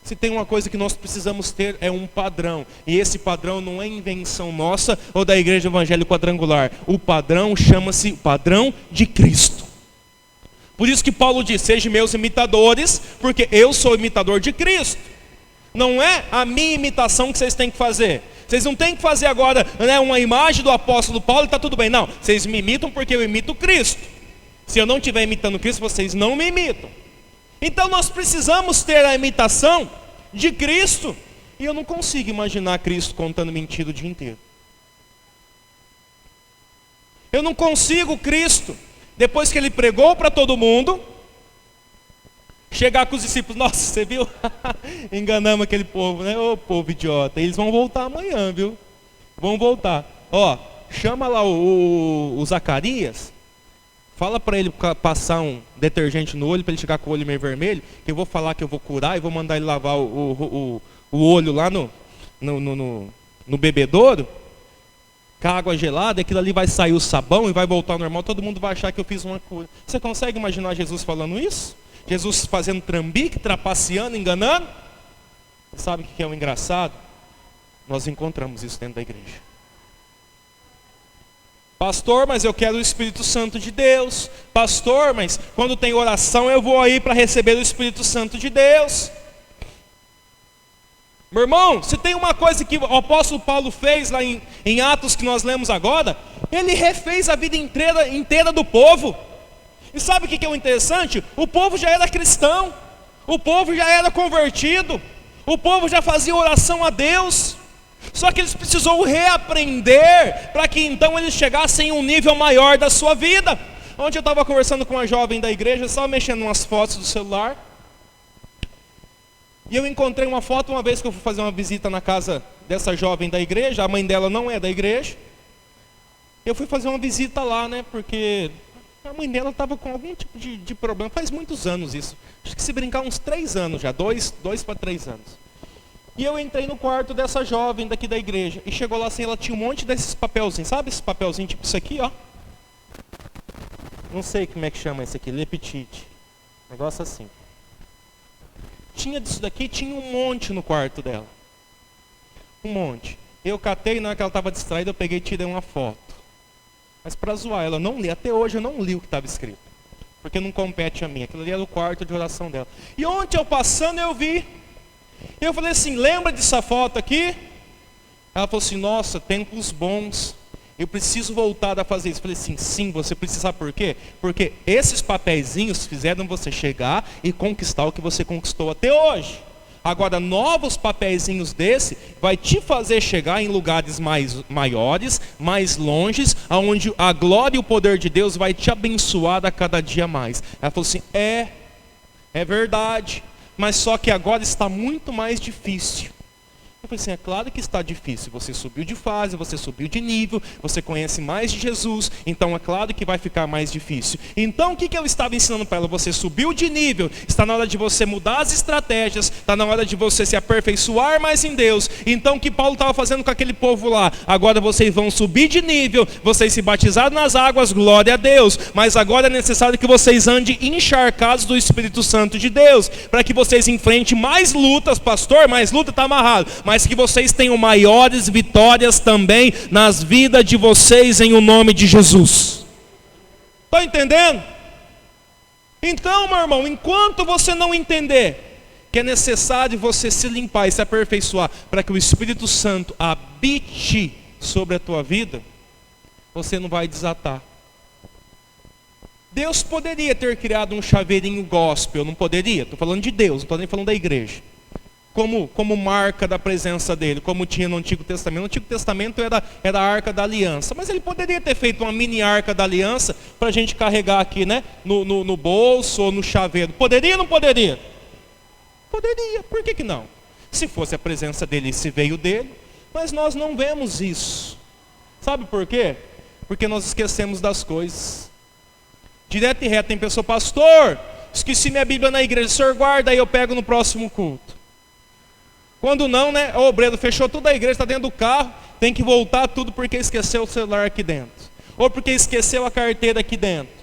Se tem uma coisa que nós precisamos ter, é um padrão. E esse padrão não é invenção nossa ou da Igreja Evangélica Quadrangular. O padrão chama-se padrão de Cristo. Por isso que Paulo diz: sejam meus imitadores, porque eu sou imitador de Cristo. Não é a minha imitação que vocês têm que fazer. Vocês não têm que fazer agora, né, uma imagem do apóstolo Paulo e está tudo bem. Não, vocês me imitam porque eu imito Cristo. Se eu não estiver imitando Cristo, vocês não me imitam. Então nós precisamos ter a imitação de Cristo. E eu não consigo imaginar Cristo contando mentira o dia inteiro. Eu não consigo Cristo, depois que ele pregou para todo mundo, chegar com os discípulos: nossa, você viu? Enganamos aquele povo, né? Ô povo idiota, eles vão voltar amanhã, viu? Vão voltar. Ó, chama lá o Zacarias, fala para ele passar um detergente no olho, para ele chegar com o olho meio vermelho, que eu vou falar que eu vou curar e vou mandar ele lavar o olho lá no bebedouro, com a água gelada, aquilo ali vai sair o sabão e vai voltar ao normal, todo mundo vai achar que eu fiz uma cura. Você consegue imaginar Jesus falando isso? Jesus fazendo trambique, trapaceando, enganando? Sabe o que é o engraçado? Nós encontramos isso dentro da igreja. Pastor, mas eu quero o Espírito Santo de Deus. Pastor, mas quando tem oração eu vou aí para receber o Espírito Santo de Deus. Meu irmão, se tem uma coisa que o apóstolo Paulo fez lá em Atos que nós lemos agora, ele refez a vida inteira do povo. E sabe o que é o interessante? O povo já era cristão, o povo já era convertido, o povo já fazia oração a Deus. Só que eles precisaram reaprender para que então eles chegassem em um nível maior da sua vida. Ontem eu estava conversando com uma jovem da igreja, estava mexendo em umas fotos do celular. E eu encontrei uma foto uma vez que eu fui fazer uma visita na casa dessa jovem da igreja. A mãe dela não é da igreja. Eu fui fazer uma visita lá, né? Porque a mãe dela estava com algum tipo de problema. Faz muitos anos isso. Acho que se brincar uns 3 anos já. 2 para 3 anos. E eu entrei no quarto dessa jovem daqui da igreja. E chegou lá assim, ela tinha um monte desses papelzinhos. Sabe esse papelzinho tipo isso aqui, ó? Não sei como é que chama esse aqui. Leptite. Negócio assim. Tinha disso daqui, tinha um monte no quarto dela. Um monte. Eu catei, na hora que ela estava distraída, eu peguei e tirei uma foto. Mas para zoar ela, eu não li. Até hoje eu não li o que estava escrito. Porque não compete a mim. Aquilo ali era o quarto de oração dela. E ontem eu passando, eu vi. Eu falei assim: lembra dessa foto aqui? Ela falou assim: nossa, tempos bons. Eu preciso voltar a fazer isso. Eu falei assim: sim, você precisa. Sabe por quê? Porque esses papeizinhos fizeram você chegar e conquistar o que você conquistou até hoje. Agora, novos papeizinhos desse vai te fazer chegar em lugares maiores, mais longes, onde a glória e o poder de Deus vai te abençoar a cada dia mais. Ela falou assim: é verdade, mas só que agora está muito mais difícil. Eu falei assim: é claro que está difícil, você subiu de fase, você subiu de nível, você conhece mais de Jesus, então é claro que vai ficar mais difícil. Então o que eu estava ensinando para ela? Você subiu de nível, está na hora de você mudar as estratégias, está na hora de você se aperfeiçoar mais em Deus. Então o que Paulo estava fazendo com aquele povo lá? Agora vocês vão subir de nível, vocês se batizaram nas águas, glória a Deus, mas agora é necessário que vocês andem encharcados do Espírito Santo de Deus, para que vocês enfrentem mais lutas. Pastor, mais luta, está amarrado, mas que vocês tenham maiores vitórias também nas vidas de vocês em o nome de Jesus. Está entendendo? Então, meu irmão, enquanto você não entender que é necessário você se limpar e se aperfeiçoar para que o Espírito Santo habite sobre a tua vida, você não vai desatar. Deus poderia ter criado um chaveirinho gospel, não poderia? Estou falando de Deus, não estou nem falando da igreja. como marca da presença dele, como tinha no Antigo Testamento. No Antigo Testamento era a Arca da Aliança, mas ele poderia ter feito uma mini Arca da Aliança para a gente carregar aqui, né, no bolso ou no chaveiro. Poderia ou não poderia? Poderia, por que não? Se fosse a presença dele e se veio dele, mas nós não vemos isso. Sabe por quê? Porque nós esquecemos das coisas. Direto e reto tem pessoa: pastor, esqueci minha Bíblia na igreja, o senhor guarda aí, eu pego no próximo culto. Quando não, né, o obreiro fechou toda a igreja, está dentro do carro, tem que voltar tudo porque esqueceu o celular aqui dentro, ou porque esqueceu a carteira aqui dentro,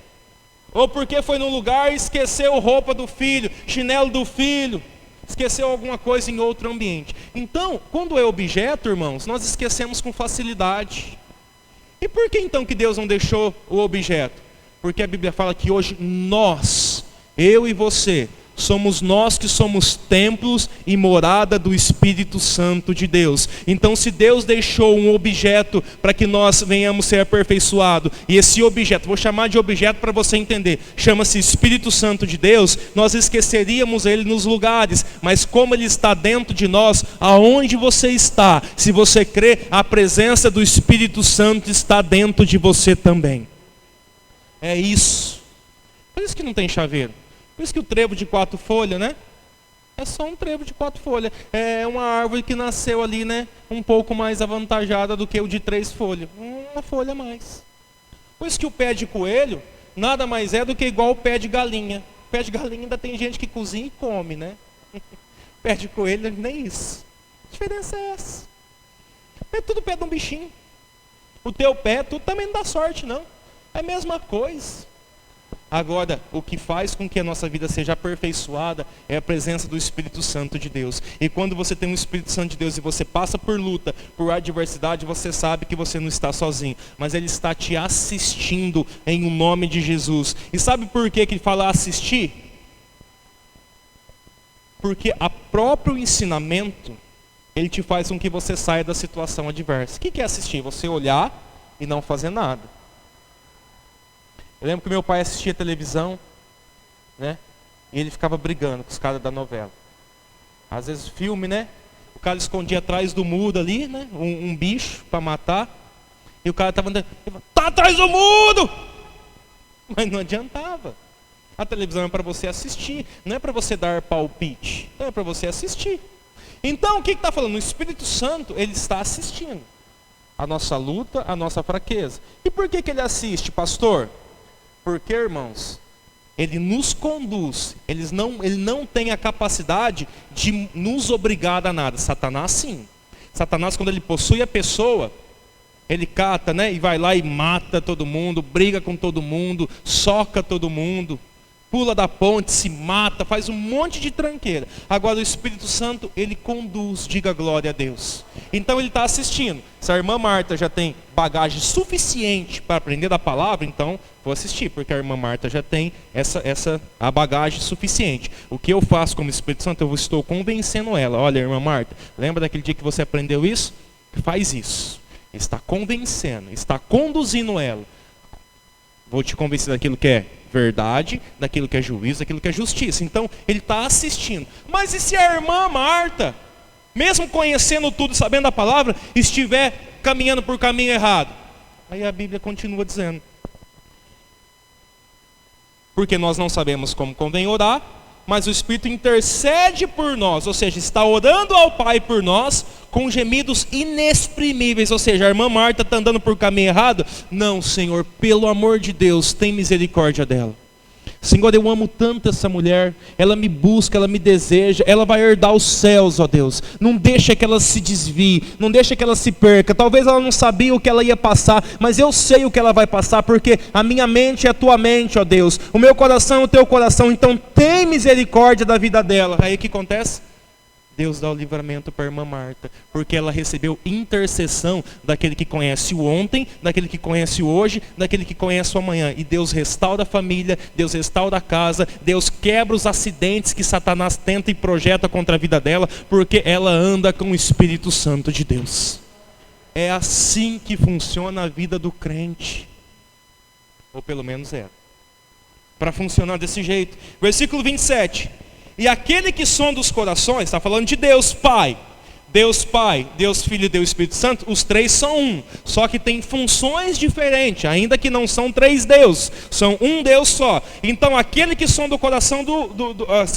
ou porque foi no lugar e esqueceu roupa do filho, chinelo do filho, esqueceu alguma coisa em outro ambiente. Então, quando é objeto, irmãos, nós esquecemos com facilidade. E por que então que Deus não deixou o objeto? Porque a Bíblia fala que hoje nós, eu e você, somos nós que somos templos e morada do Espírito Santo de Deus. Então, se Deus deixou um objeto para que nós venhamos ser aperfeiçoados, e esse objeto, vou chamar de objeto para você entender, chama-se Espírito Santo de Deus, nós esqueceríamos ele nos lugares, mas como ele está dentro de nós, aonde você está, se você crê, a presença do Espírito Santo está dentro de você também. É isso. Por isso que não tem chaveiro. Por isso que o trevo de 4 folhas, né? É só um trevo de 4 folhas. É uma árvore que nasceu ali, né? Um pouco mais avantajada do que o de 3 folhas. Uma folha a mais. Por isso que o pé de coelho nada mais é do que igual o pé de galinha. O pé de galinha ainda tem gente que cozinha e come, né? O pé de coelho nem isso. A diferença é essa. É tudo pé de um bichinho. O teu pé, tudo também não dá sorte, não. É a mesma coisa. Agora, o que faz com que a nossa vida seja aperfeiçoada é a presença do Espírito Santo de Deus. E quando você tem um Espírito Santo de Deus e você passa por luta, por adversidade, você sabe que você não está sozinho. Mas Ele está te assistindo em o nome de Jesus. E sabe por que ele fala assistir? Porque a próprio ensinamento, ele te faz com que você saia da situação adversa. O que é assistir? Você olhar e não fazer nada. Eu lembro que meu pai assistia televisão, né? E ele ficava brigando com os caras da novela. Às vezes filme, né? O cara escondia atrás do muro ali, né? Um bicho para matar. E o cara estava andando, tá atrás do muro! Mas não adiantava. A televisão é para você assistir, não é para você dar palpite. Não é para você assistir. Então o que está falando? O Espírito Santo, ele está assistindo a nossa luta, a nossa fraqueza. E por que ele assiste, pastor? Porque, irmãos, ele nos conduz, ele não tem a capacidade de nos obrigar a nada. Satanás sim. Satanás, quando ele possui a pessoa, ele cata, né, e vai lá e mata todo mundo, briga com todo mundo, soca todo mundo, pula da ponte, se mata, faz um monte de tranqueira. Agora o Espírito Santo, ele conduz, diga glória a Deus. Então ele está assistindo. Se a irmã Marta já tem bagagem suficiente para aprender da palavra, então vou assistir, porque a irmã Marta já tem a bagagem suficiente. O que eu faço como Espírito Santo, eu estou convencendo ela. Olha, irmã Marta, lembra daquele dia que você aprendeu isso? Faz isso. Está convencendo, está conduzindo ela. Vou te convencer daquilo que é verdade, daquilo que é juízo, daquilo que é justiça. Então, ele está assistindo. Mas e se a irmã Marta, mesmo conhecendo tudo, sabendo a palavra, estiver caminhando por caminho errado? Aí a Bíblia continua dizendo. Porque nós não sabemos como convém orar, mas o Espírito intercede por nós, ou seja, está orando ao Pai por nós, com gemidos inexprimíveis. Ou seja, a irmã Marta está andando por caminho errado? Não, Senhor, pelo amor de Deus, tem misericórdia dela. Senhor, eu amo tanto essa mulher, ela me busca, ela me deseja, ela vai herdar os céus, ó Deus. Não deixa que ela se desvie, não deixa que ela se perca. Talvez ela não sabia o que ela ia passar, mas eu sei o que ela vai passar, porque a minha mente é a tua mente, ó Deus. O meu coração é o teu coração, então tem misericórdia da vida dela. Aí o que acontece? Deus dá o livramento para a irmã Marta, porque ela recebeu intercessão daquele que conhece o ontem, daquele que conhece o hoje, daquele que conhece o amanhã. E Deus restaura a família, Deus restaura a casa, Deus quebra os acidentes que Satanás tenta e projeta contra a vida dela, porque ela anda com o Espírito Santo de Deus. É assim que funciona a vida do crente, ou pelo menos é. Para funcionar desse jeito. Versículo 27. E aquele que sonda os corações, está falando de Deus Pai. Deus Pai, Deus Filho e Deus Espírito Santo, os três são um. Só que tem funções diferentes, ainda que não são três deuses, são um Deus só. Então aquele que sonda o coração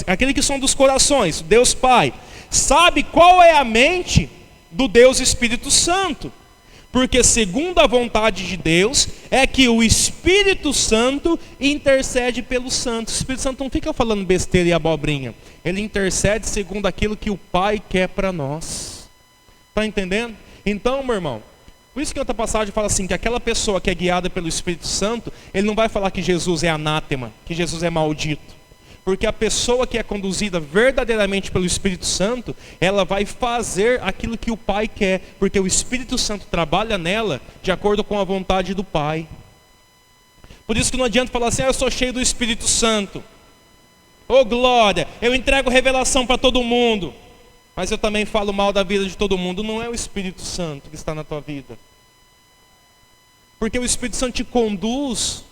aquele que sonda os corações, Deus Pai, sabe qual é a mente do Deus Espírito Santo. Porque segundo a vontade de Deus, é que o Espírito Santo intercede pelos santos. O Espírito Santo não fica falando besteira e abobrinha. Ele intercede segundo aquilo que o Pai quer para nós. Está entendendo? Então, meu irmão, por isso que outra passagem fala assim, que aquela pessoa que é guiada pelo Espírito Santo, ele não vai falar que Jesus é anátema, que Jesus é maldito. Porque a pessoa que é conduzida verdadeiramente pelo Espírito Santo, ela vai fazer aquilo que o Pai quer. Porque o Espírito Santo trabalha nela de acordo com a vontade do Pai. Por isso que não adianta falar assim, eu sou cheio do Espírito Santo. Ô glória, eu entrego revelação para todo mundo. Mas eu também falo mal da vida de todo mundo. Não é o Espírito Santo que está na tua vida. Porque o Espírito Santo te conduz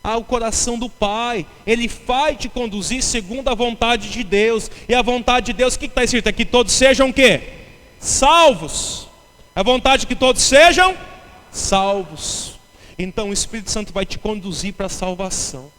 ao coração do Pai. Ele vai te conduzir segundo a vontade de Deus. E a vontade de Deus, o que está escrito? É que todos sejam o quê? Salvos. A vontade que todos sejam salvos. Então o Espírito Santo vai te conduzir para a salvação.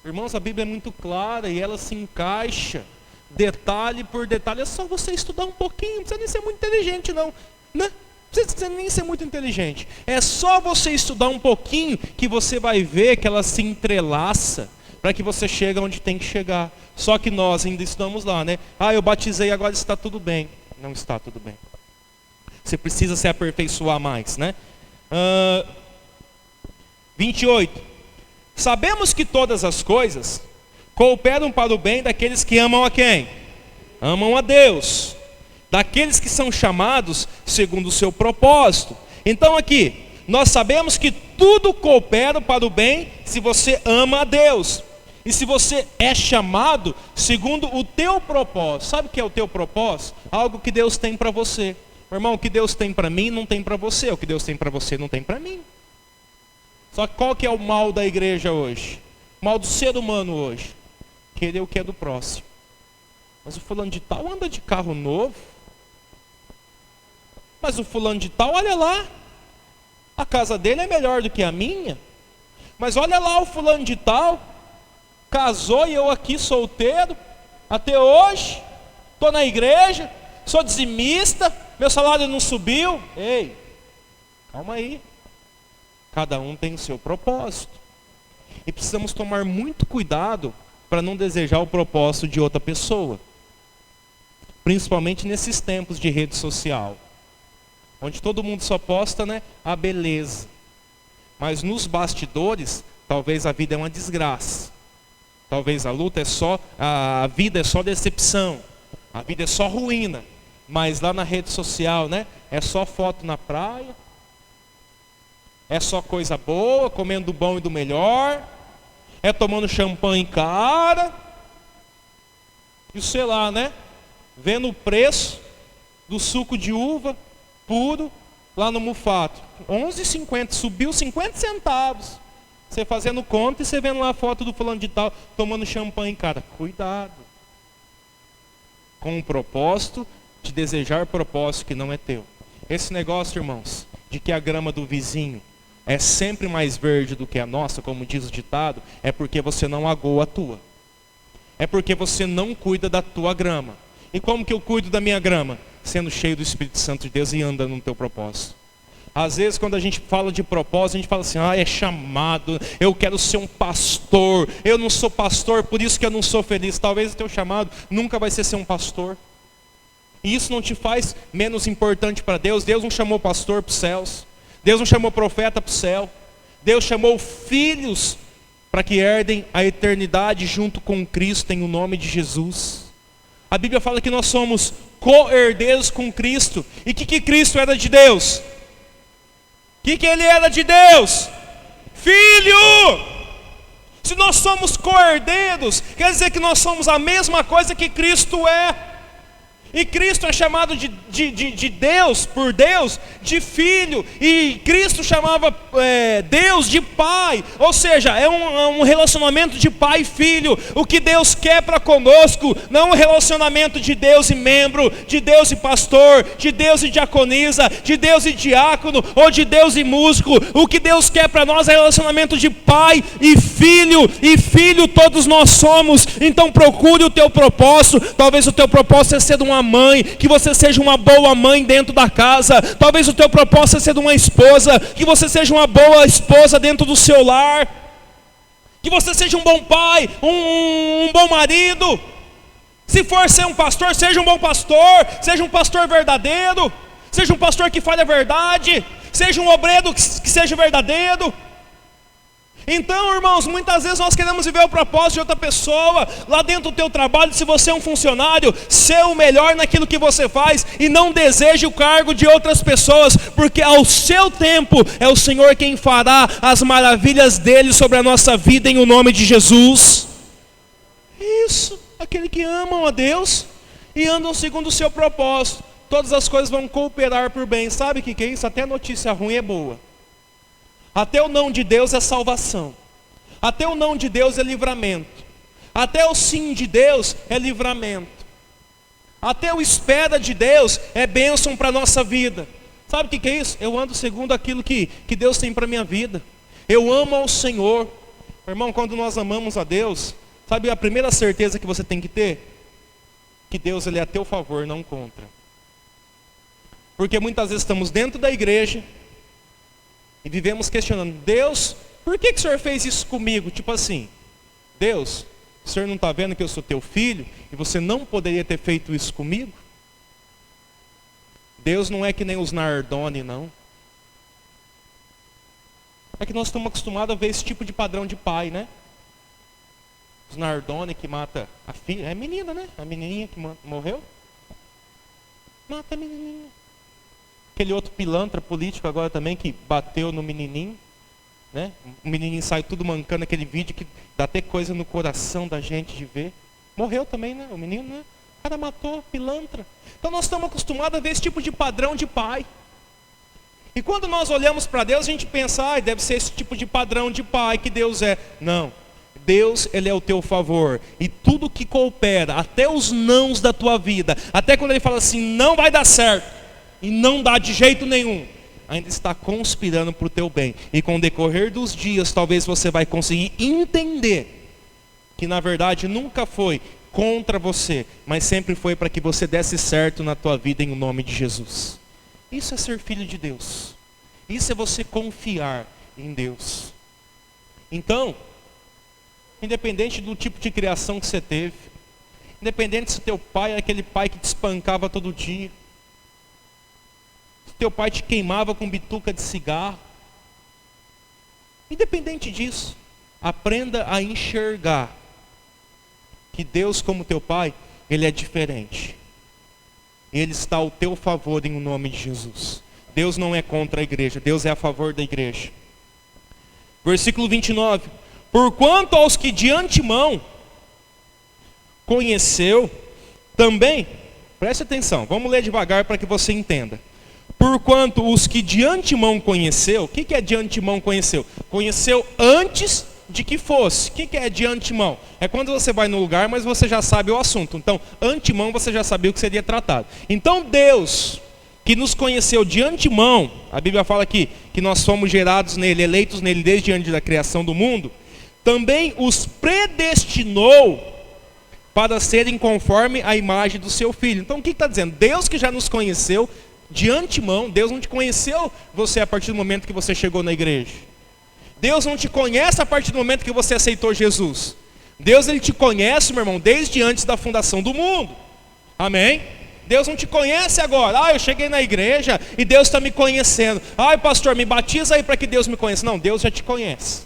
Irmãos, a Bíblia é muito clara e ela se encaixa detalhe por detalhe. É só você estudar um pouquinho, não precisa nem ser muito inteligente não, né? Não precisa nem ser muito inteligente. É só você estudar um pouquinho que você vai ver que ela se entrelaça para que você chegue onde tem que chegar. Só que nós ainda estamos lá, né? Eu batizei, agora está tudo bem. Não está tudo bem. Você precisa se aperfeiçoar mais, né? 28. Sabemos que todas as coisas cooperam para o bem daqueles que amam a quem? Amam a Deus. Daqueles que são chamados segundo o seu propósito. Então aqui, nós sabemos que tudo coopera para o bem se você ama a Deus. E se você é chamado segundo o teu propósito. Sabe o que é o teu propósito? Algo que Deus tem para você. Meu irmão, o que Deus tem para mim não tem para você. O que Deus tem para você não tem para mim. Só que qual que é o mal da igreja hoje? O mal do ser humano hoje? Querer o que é do próximo. Mas o fulano de tal anda de carro novo. Mas o fulano de tal, olha lá, a casa dele é melhor do que a minha. Mas olha lá o fulano de tal, casou e eu aqui solteiro, até hoje, estou na igreja, sou dizimista, meu salário não subiu. Ei, calma aí, cada um tem o seu propósito. E precisamos tomar muito cuidado para não desejar o propósito de outra pessoa. Principalmente nesses tempos de rede social. Onde todo mundo só posta, né, a beleza. Mas nos bastidores, talvez a vida é uma desgraça. Talvez a luta é só, a vida é só decepção. A vida é só ruína. Mas lá na rede social, né, é só foto na praia. É só coisa boa, comendo do bom e do melhor. É tomando champanhe cara. E sei lá, né, vendo o preço do suco de uva puro lá no Mufato, 11,50, subiu 50 centavos. Você fazendo conta e você vendo lá a foto do fulano de tal tomando champanhe, cara, cuidado. Com o propósito de desejar propósito que não é teu. Esse negócio, irmãos, de que a grama do vizinho é sempre mais verde do que a nossa, como diz o ditado, é porque você não agou a tua. É porque você não cuida da tua grama. E como que eu cuido da minha grama? Sendo cheio do Espírito Santo de Deus e andando no teu propósito. Às vezes quando a gente fala de propósito, a gente fala assim, é chamado, eu quero ser um pastor, eu não sou pastor, por isso que eu não sou feliz. Talvez o teu chamado nunca vai ser um pastor. E isso não te faz menos importante para Deus. Deus não chamou pastor para os céus. Deus não chamou profeta para o céu. Deus chamou filhos para que herdem a eternidade junto com Cristo em o nome de Jesus. A Bíblia fala que nós somos co-herdeiros com Cristo. E que Cristo era de Deus? O que ele era de Deus? Filho! Se nós somos co-herdeiros, quer dizer que nós somos a mesma coisa que Cristo é. E Cristo é chamado de Deus, por Deus, de Filho. E Cristo chamava Deus de Pai. Ou seja, é um relacionamento de pai e filho. O que Deus quer para conosco, não um relacionamento de Deus e membro, de Deus e pastor, de Deus e diaconisa, de Deus e diácono, ou de Deus e músico. O que Deus quer para nós é relacionamento de pai e filho todos nós somos. Então procure o teu propósito. Talvez o teu propósito é ser de uma mãe, que você seja uma boa mãe dentro da casa. Talvez o teu propósito é ser de uma esposa, que você seja uma boa esposa dentro do seu lar, que você seja um bom pai, um bom marido. Se for ser um pastor, seja um bom pastor, seja um pastor verdadeiro, seja um pastor que fale a verdade, seja um obreiro que seja verdadeiro. Então, irmãos, muitas vezes nós queremos viver o propósito de outra pessoa. Lá dentro do teu trabalho, se você é um funcionário, ser o melhor naquilo que você faz, e não deseje o cargo de outras pessoas, porque ao seu tempo é o Senhor quem fará as maravilhas dele sobre a nossa vida, em o nome de Jesus. Isso, aquele que amam a Deus e andam segundo o seu propósito, todas as coisas vão cooperar por bem. Sabe o que é isso? Até notícia ruim é boa. Até o não de Deus é salvação. Até o não de Deus é livramento. Até o sim de Deus é livramento. Até o espera de Deus é bênção para a nossa vida. Sabe o que é isso? Eu ando segundo aquilo que Deus tem para a minha vida. Eu amo ao Senhor. Irmão, quando nós amamos a Deus, sabe a primeira certeza que você tem que ter? Que Deus ele é a teu favor, não contra. Porque muitas vezes estamos dentro da igreja e vivemos questionando: Deus, por que o Senhor fez isso comigo? Tipo assim, Deus, o Senhor não está vendo que eu sou teu filho e você não poderia ter feito isso comigo? Deus não é que nem os Nardoni, não. É que nós estamos acostumados a ver esse tipo de padrão de pai, né? Os Nardoni que mata a filha, é menina, né? A menininha que morreu. Mata a menininha. Aquele outro pilantra político agora também que bateu no menininho, né? O menininho sai tudo mancando, aquele vídeo que dá até coisa no coração da gente de ver. Morreu também, né? O menino, né? O cara matou, pilantra. Então nós estamos acostumados a ver esse tipo de padrão de pai. E quando nós olhamos para Deus, a gente pensa: deve ser esse tipo de padrão de pai que Deus é. Não. Deus, ele é o teu favor. E tudo que coopera, até os nãos da tua vida, até quando ele fala assim, não vai dar certo, e não dá de jeito nenhum, ainda está conspirando para o teu bem. E com o decorrer dos dias, talvez você vai conseguir entender que na verdade nunca foi contra você, mas sempre foi para que você desse certo na tua vida, em nome de Jesus. Isso é ser filho de Deus. Isso é você confiar em Deus. Então, independente do tipo de criação que você teve, independente se teu pai é aquele pai que te espancava todo dia, se teu pai te queimava com bituca de cigarro, independente disso, aprenda a enxergar que Deus, como teu pai, ele é diferente. Ele está ao teu favor, em nome de Jesus. Deus não é contra a igreja, Deus é a favor da igreja. Versículo 29. Porquanto aos que de antemão conheceu, também, preste atenção, vamos ler devagar para que você entenda. Porquanto os que de antemão conheceu, o que é de antemão conheceu? Conheceu antes de que fosse. O que é de antemão? É quando você vai no lugar, mas você já sabe o assunto. Então, antemão você já sabia o que seria tratado. Então Deus, que nos conheceu de antemão, a Bíblia fala aqui que nós fomos gerados nele, eleitos nele desde antes da criação do mundo, também os predestinou para serem conforme a imagem do seu Filho. Então o que está dizendo? Deus que já nos conheceu de antemão, Deus não te conheceu você a partir do momento que você chegou na igreja. Deus não te conhece a partir do momento que você aceitou Jesus. Deus, ele te conhece, meu irmão, desde antes da fundação do mundo. Amém? Deus não te conhece agora. Eu cheguei na igreja e Deus está me conhecendo. Pastor, me batiza aí para que Deus me conheça. Não, Deus já te conhece.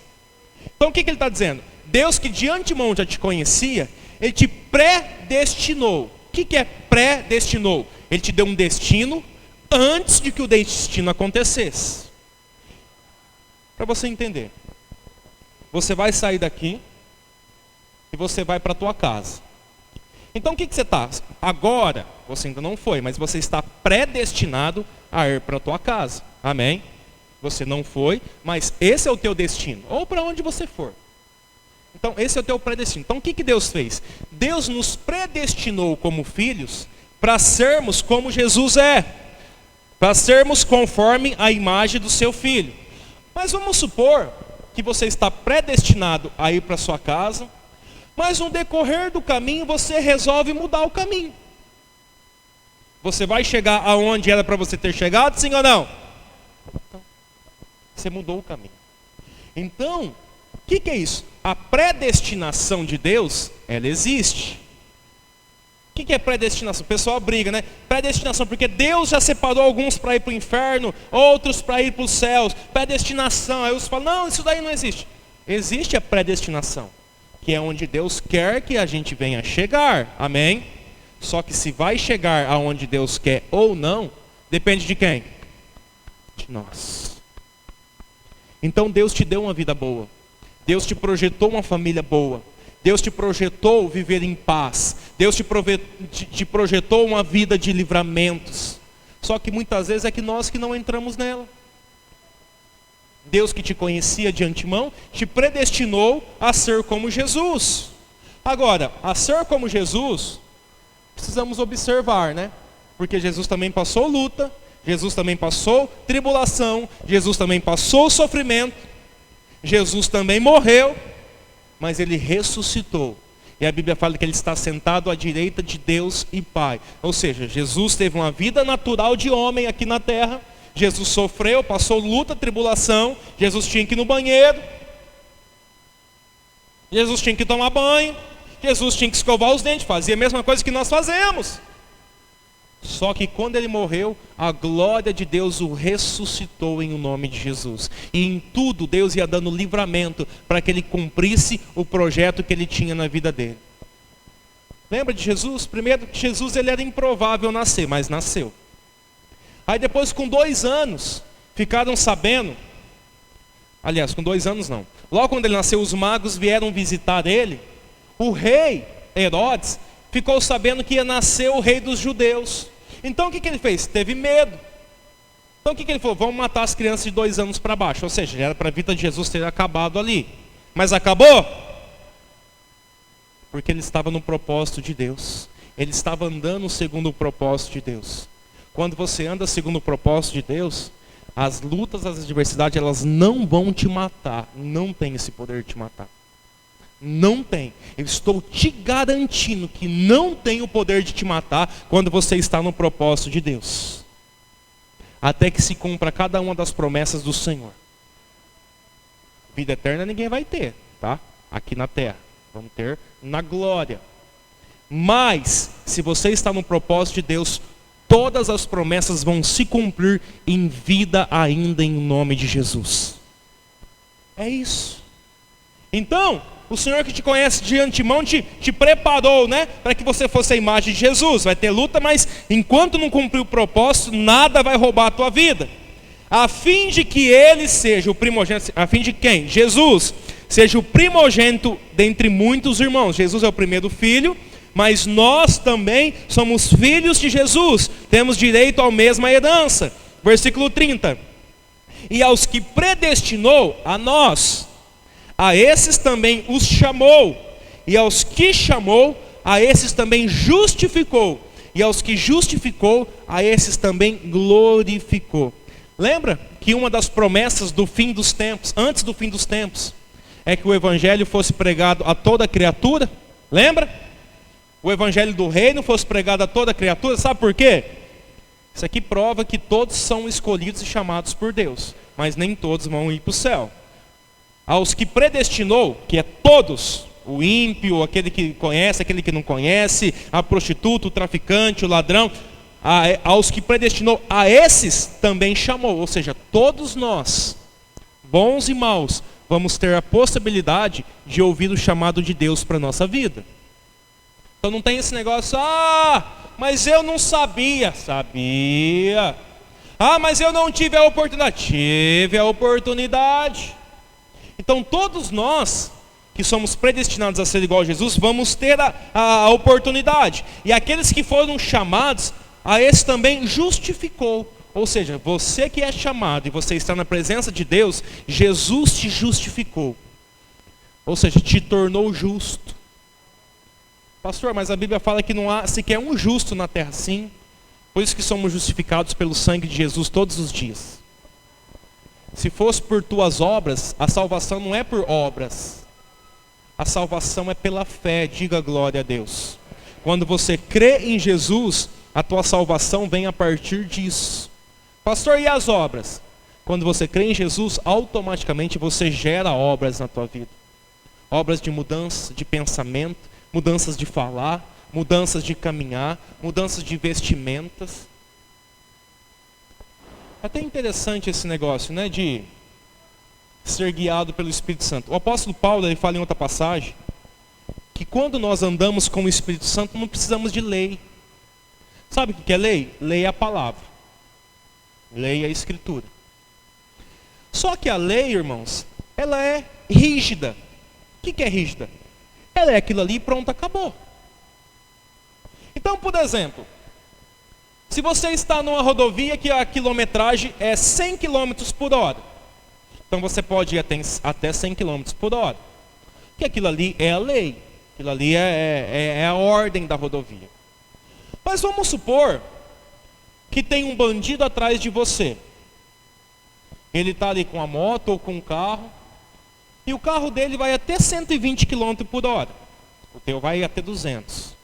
Então o que ele está dizendo? Deus que de antemão já te conhecia, ele te predestinou. O que é predestinou? Ele te deu um destino antes de que o destino acontecesse. Para você entender, você vai sair daqui e você vai para a tua casa. Então o que você está? Agora, você ainda não foi, mas você está predestinado a ir para a tua casa. Amém? Você não foi, mas esse é o teu destino, ou para onde você for. Então esse é o teu predestino. Então o que Deus fez? Deus nos predestinou como filhos para sermos como Jesus é, para sermos conforme a imagem do seu filho. Mas vamos supor que você está predestinado a ir para sua casa, mas no decorrer do caminho você resolve mudar o caminho. Você vai chegar aonde era para você ter chegado, sim ou não? Então, você mudou o caminho. Então, o que é isso? A predestinação de Deus, ela existe. O que é predestinação? O pessoal briga, né? Predestinação, porque Deus já separou alguns para ir para o inferno, outros para ir para os céus. Predestinação, aí os falam, não, isso daí não existe. Existe a predestinação, que é onde Deus quer que a gente venha chegar, amém? Só que se vai chegar aonde Deus quer ou não, depende de quem? De nós. Então Deus te deu uma vida boa, Deus te projetou uma família boa, Deus te projetou viver em paz, Deus te projetou uma vida de livramentos. Só que muitas vezes é que nós que não entramos nela. Deus que te conhecia de antemão, te predestinou a ser como Jesus. Agora, a ser como Jesus, precisamos observar, né? Porque Jesus também passou luta, Jesus também passou tribulação, Jesus também passou sofrimento, Jesus também morreu, mas ele ressuscitou. E a Bíblia fala que ele está sentado à direita de Deus e Pai. Ou seja, Jesus teve uma vida natural de homem aqui na terra. Jesus sofreu, passou luta, tribulação. Jesus tinha que ir no banheiro. Jesus tinha que tomar banho. Jesus tinha que escovar os dentes. Fazia a mesma coisa que nós fazemos. Só que quando ele morreu, a glória de Deus o ressuscitou em o nome de Jesus. E em tudo Deus ia dando livramento para que ele cumprisse o projeto que ele tinha na vida dele. Lembra de Jesus? Primeiro, Jesus ele era improvável nascer, mas nasceu. Aí depois com 2 anos, ficaram sabendo, aliás, com 2 anos não. Logo quando ele nasceu, os magos vieram visitar ele. O rei Herodes ficou sabendo que ia nascer o rei dos judeus. Então o que ele fez? Teve medo. Então o que ele falou? Vamos matar as crianças de 2 anos para baixo. Ou seja, já era para a vida de Jesus ter acabado ali. Mas acabou? Porque ele estava no propósito de Deus. Ele estava andando segundo o propósito de Deus. Quando você anda segundo o propósito de Deus, as lutas, as adversidades, elas não vão te matar. Não tem esse poder de te matar. Não tem. Eu estou te garantindo que não tem o poder de te matar quando você está no propósito de Deus. Até que se cumpra cada uma das promessas do Senhor. Vida eterna ninguém vai ter, tá? Aqui na terra. Vamos ter na glória. Mas, se você está no propósito de Deus, todas as promessas vão se cumprir em vida ainda em nome de Jesus. É isso. Então, o Senhor que te conhece de antemão te preparou, né? Para que você fosse a imagem de Jesus. Vai ter luta, mas enquanto não cumprir o propósito, nada vai roubar a tua vida. A fim de que ele seja o primogênito, a fim de quem? Jesus, seja o primogênito dentre muitos irmãos. Jesus é o primeiro filho, mas nós também somos filhos de Jesus. Temos direito à mesma herança. Versículo 30. E aos que predestinou, a nós, a esses também os chamou, e aos que chamou, a esses também justificou, e aos que justificou, a esses também glorificou. Lembra que uma das promessas do fim dos tempos, antes do fim dos tempos, é que o evangelho fosse pregado a toda criatura? Lembra? O evangelho do reino fosse pregado a toda criatura, sabe por quê? Isso aqui prova que todos são escolhidos e chamados por Deus, mas nem todos vão ir para o céu. Aos que predestinou, que é todos, o ímpio, aquele que conhece, aquele que não conhece, a prostituta, o traficante, o ladrão, aos que predestinou, a esses também chamou. Ou seja, todos nós, bons e maus, vamos ter a possibilidade de ouvir o chamado de Deus para a nossa vida. Então não tem esse negócio, mas eu não sabia. Sabia. Mas eu não tive a oportunidade. Tive a oportunidade. Então todos nós que somos predestinados a ser igual a Jesus, vamos ter a oportunidade. E aqueles que foram chamados, a esse também justificou. Ou seja, você que é chamado e você está na presença de Deus, Jesus te justificou. Ou seja, te tornou justo. Pastor, mas a Bíblia fala que não há sequer um justo na terra. Sim, por isso que somos justificados pelo sangue de Jesus todos os dias. Se fosse por tuas obras, a salvação não é por obras. A salvação é pela fé, diga glória a Deus. Quando você crê em Jesus, a tua salvação vem a partir disso. Pastor, e as obras? Quando você crê em Jesus, automaticamente você gera obras na tua vida. Obras de mudança de pensamento, mudanças de falar, mudanças de caminhar, mudanças de vestimentas. É até interessante esse negócio, né, de ser guiado pelo Espírito Santo. O apóstolo Paulo, ele fala em outra passagem, que quando nós andamos com o Espírito Santo, não precisamos de lei. Sabe o que é lei? Lei é a palavra. Lei é a Escritura. Só que a lei, irmãos, ela é rígida. O que é rígida? Ela é aquilo ali e pronto, acabou. Então, por exemplo, se você está numa rodovia que a quilometragem é 100 km por hora, então você pode ir até 100 km por hora. Porque aquilo ali é a lei. Aquilo ali é a ordem da rodovia. Mas vamos supor que tem um bandido atrás de você. Ele está ali com a moto ou com o carro, e o carro dele vai até 120 km por hora. O teu vai até 200.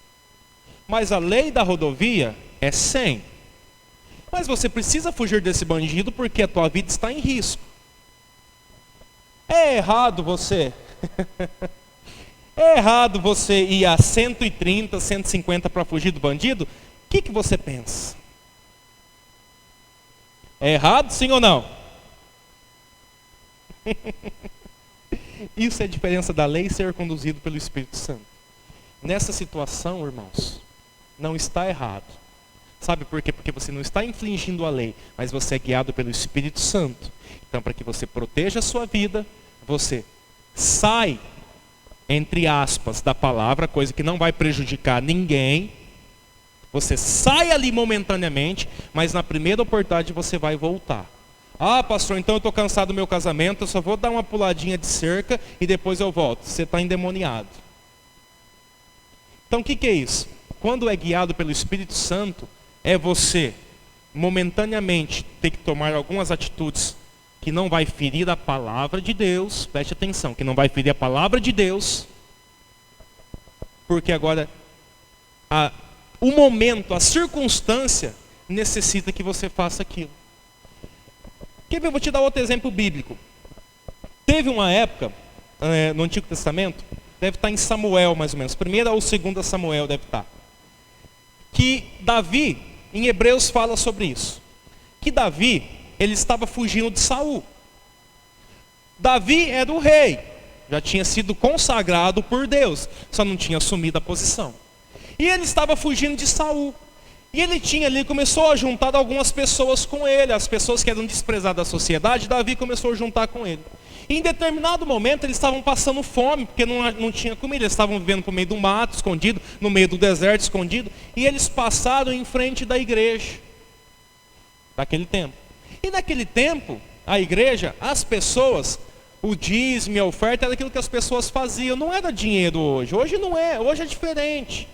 Mas a lei da rodovia é 100. Mas você precisa fugir desse bandido porque a tua vida está em risco. É errado você ir a 130, 150 para fugir do bandido? O que você pensa? É errado, sim ou não? Isso é a diferença da lei ser conduzido pelo Espírito Santo. Nessa situação, irmãos, não está errado. Sabe por quê? Porque você não está infringindo a lei, mas você é guiado pelo Espírito Santo. Então, para que você proteja a sua vida, você sai, entre aspas, da palavra, coisa que não vai prejudicar ninguém. Você sai ali momentaneamente, mas na primeira oportunidade você vai voltar. Ah, pastor, então eu estou cansado do meu casamento, eu só vou dar uma puladinha de cerca e depois eu volto. Você está endemoniado. Então o que é isso? Quando é guiado pelo Espírito Santo, é você momentaneamente ter que tomar algumas atitudes que não vai ferir a palavra de Deus. Preste atenção, que não vai ferir a palavra de Deus. Porque agora o momento, a circunstância necessita que você faça aquilo. Quer ver? Eu vou te dar outro exemplo bíblico. Teve uma época, no Antigo Testamento, deve estar em Samuel mais ou menos, 1ª ou 2ª Samuel deve estar, que Davi, em Hebreus fala sobre isso, que Davi, ele estava fugindo de Saul. Davi era o rei, já tinha sido consagrado por Deus, só não tinha assumido a posição. E ele estava fugindo de Saul. E ele começou a juntar algumas pessoas com ele, as pessoas que eram desprezadas da sociedade. Davi começou a juntar com ele. E em determinado momento eles estavam passando fome, porque não tinha comida. Eles estavam vivendo por meio do mato, escondido, no meio do deserto, escondido. E eles passaram em frente da igreja, daquele tempo. E naquele tempo, a igreja, as pessoas, o dízimo e a oferta era aquilo que as pessoas faziam. Não era dinheiro hoje. Hoje não é, hoje é diferente.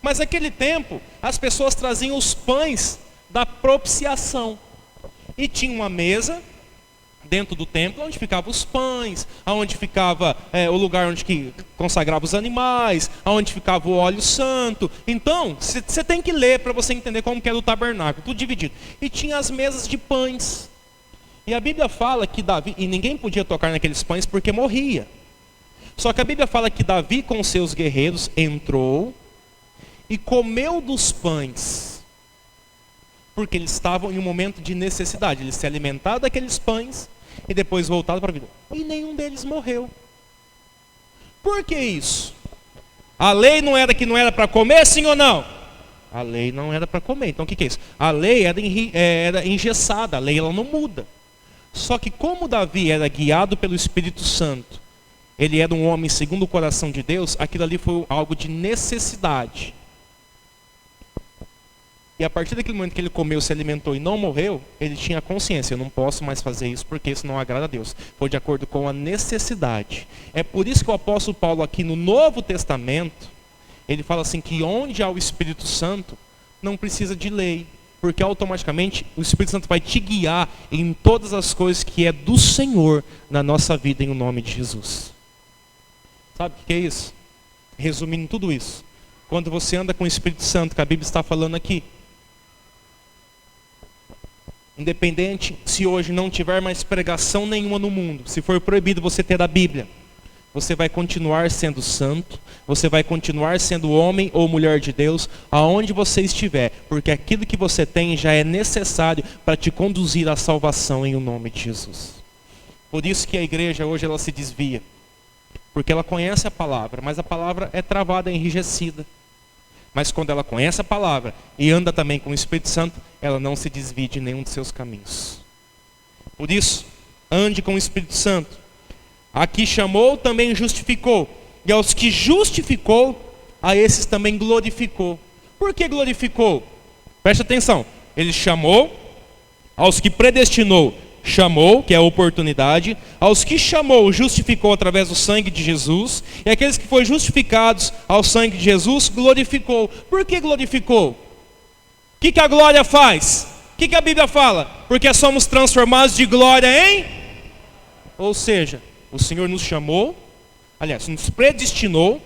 Mas naquele tempo, as pessoas traziam os pães da propiciação. E tinha uma mesa dentro do templo, onde ficavam os pães, onde ficava o lugar onde consagrava os animais, onde ficava o óleo santo. Então, você tem que ler para você entender como que era o tabernáculo, tudo dividido. E tinha as mesas de pães. E a Bíblia fala que Davi, e ninguém podia tocar naqueles pães porque morria. Só que a Bíblia fala que Davi com seus guerreiros entrou e comeu dos pães, porque eles estavam em um momento de necessidade. Eles se alimentaram daqueles pães e depois voltaram para a vida. E nenhum deles morreu. Por que isso? A lei não era para comer, sim ou não? A lei não era para comer. Então o que é isso? A lei era engessada, a lei ela não muda. Só que como Davi era guiado pelo Espírito Santo, ele era um homem segundo o coração de Deus, aquilo ali foi algo de necessidade. E a partir daquele momento que ele comeu, se alimentou e não morreu, ele tinha consciência: eu não posso mais fazer isso porque isso não agrada a Deus. Foi de acordo com a necessidade. É por isso que o apóstolo Paulo aqui no Novo Testamento, ele fala assim que onde há o Espírito Santo, não precisa de lei. Porque automaticamente o Espírito Santo vai te guiar em todas as coisas que é do Senhor na nossa vida, em o nome de Jesus. Sabe o que é isso? Resumindo tudo isso, quando você anda com o Espírito Santo, que a Bíblia está falando aqui, independente se hoje não tiver mais pregação nenhuma no mundo, se for proibido você ter a Bíblia, você vai continuar sendo santo, você vai continuar sendo homem ou mulher de Deus, aonde você estiver, porque aquilo que você tem já é necessário para te conduzir à salvação em o nome de Jesus. Por isso que a igreja hoje ela se desvia, porque ela conhece a palavra, mas a palavra é travada, é enrijecida. Mas quando ela conhece a palavra e anda também com o Espírito Santo, ela não se desvia de nenhum de seus caminhos. Por isso, ande com o Espírito Santo. Aqui chamou, também justificou. E aos que justificou, a esses também glorificou. Por que glorificou? Preste atenção. Ele chamou, aos que predestinou, chamou, que é a oportunidade. Aos que chamou, justificou através do sangue de Jesus. E aqueles que foram justificados ao sangue de Jesus, glorificou. Por que glorificou? O que a glória faz? O que a Bíblia fala? Porque somos transformados de glória em... Ou seja, o Senhor nos chamou, aliás, nos predestinou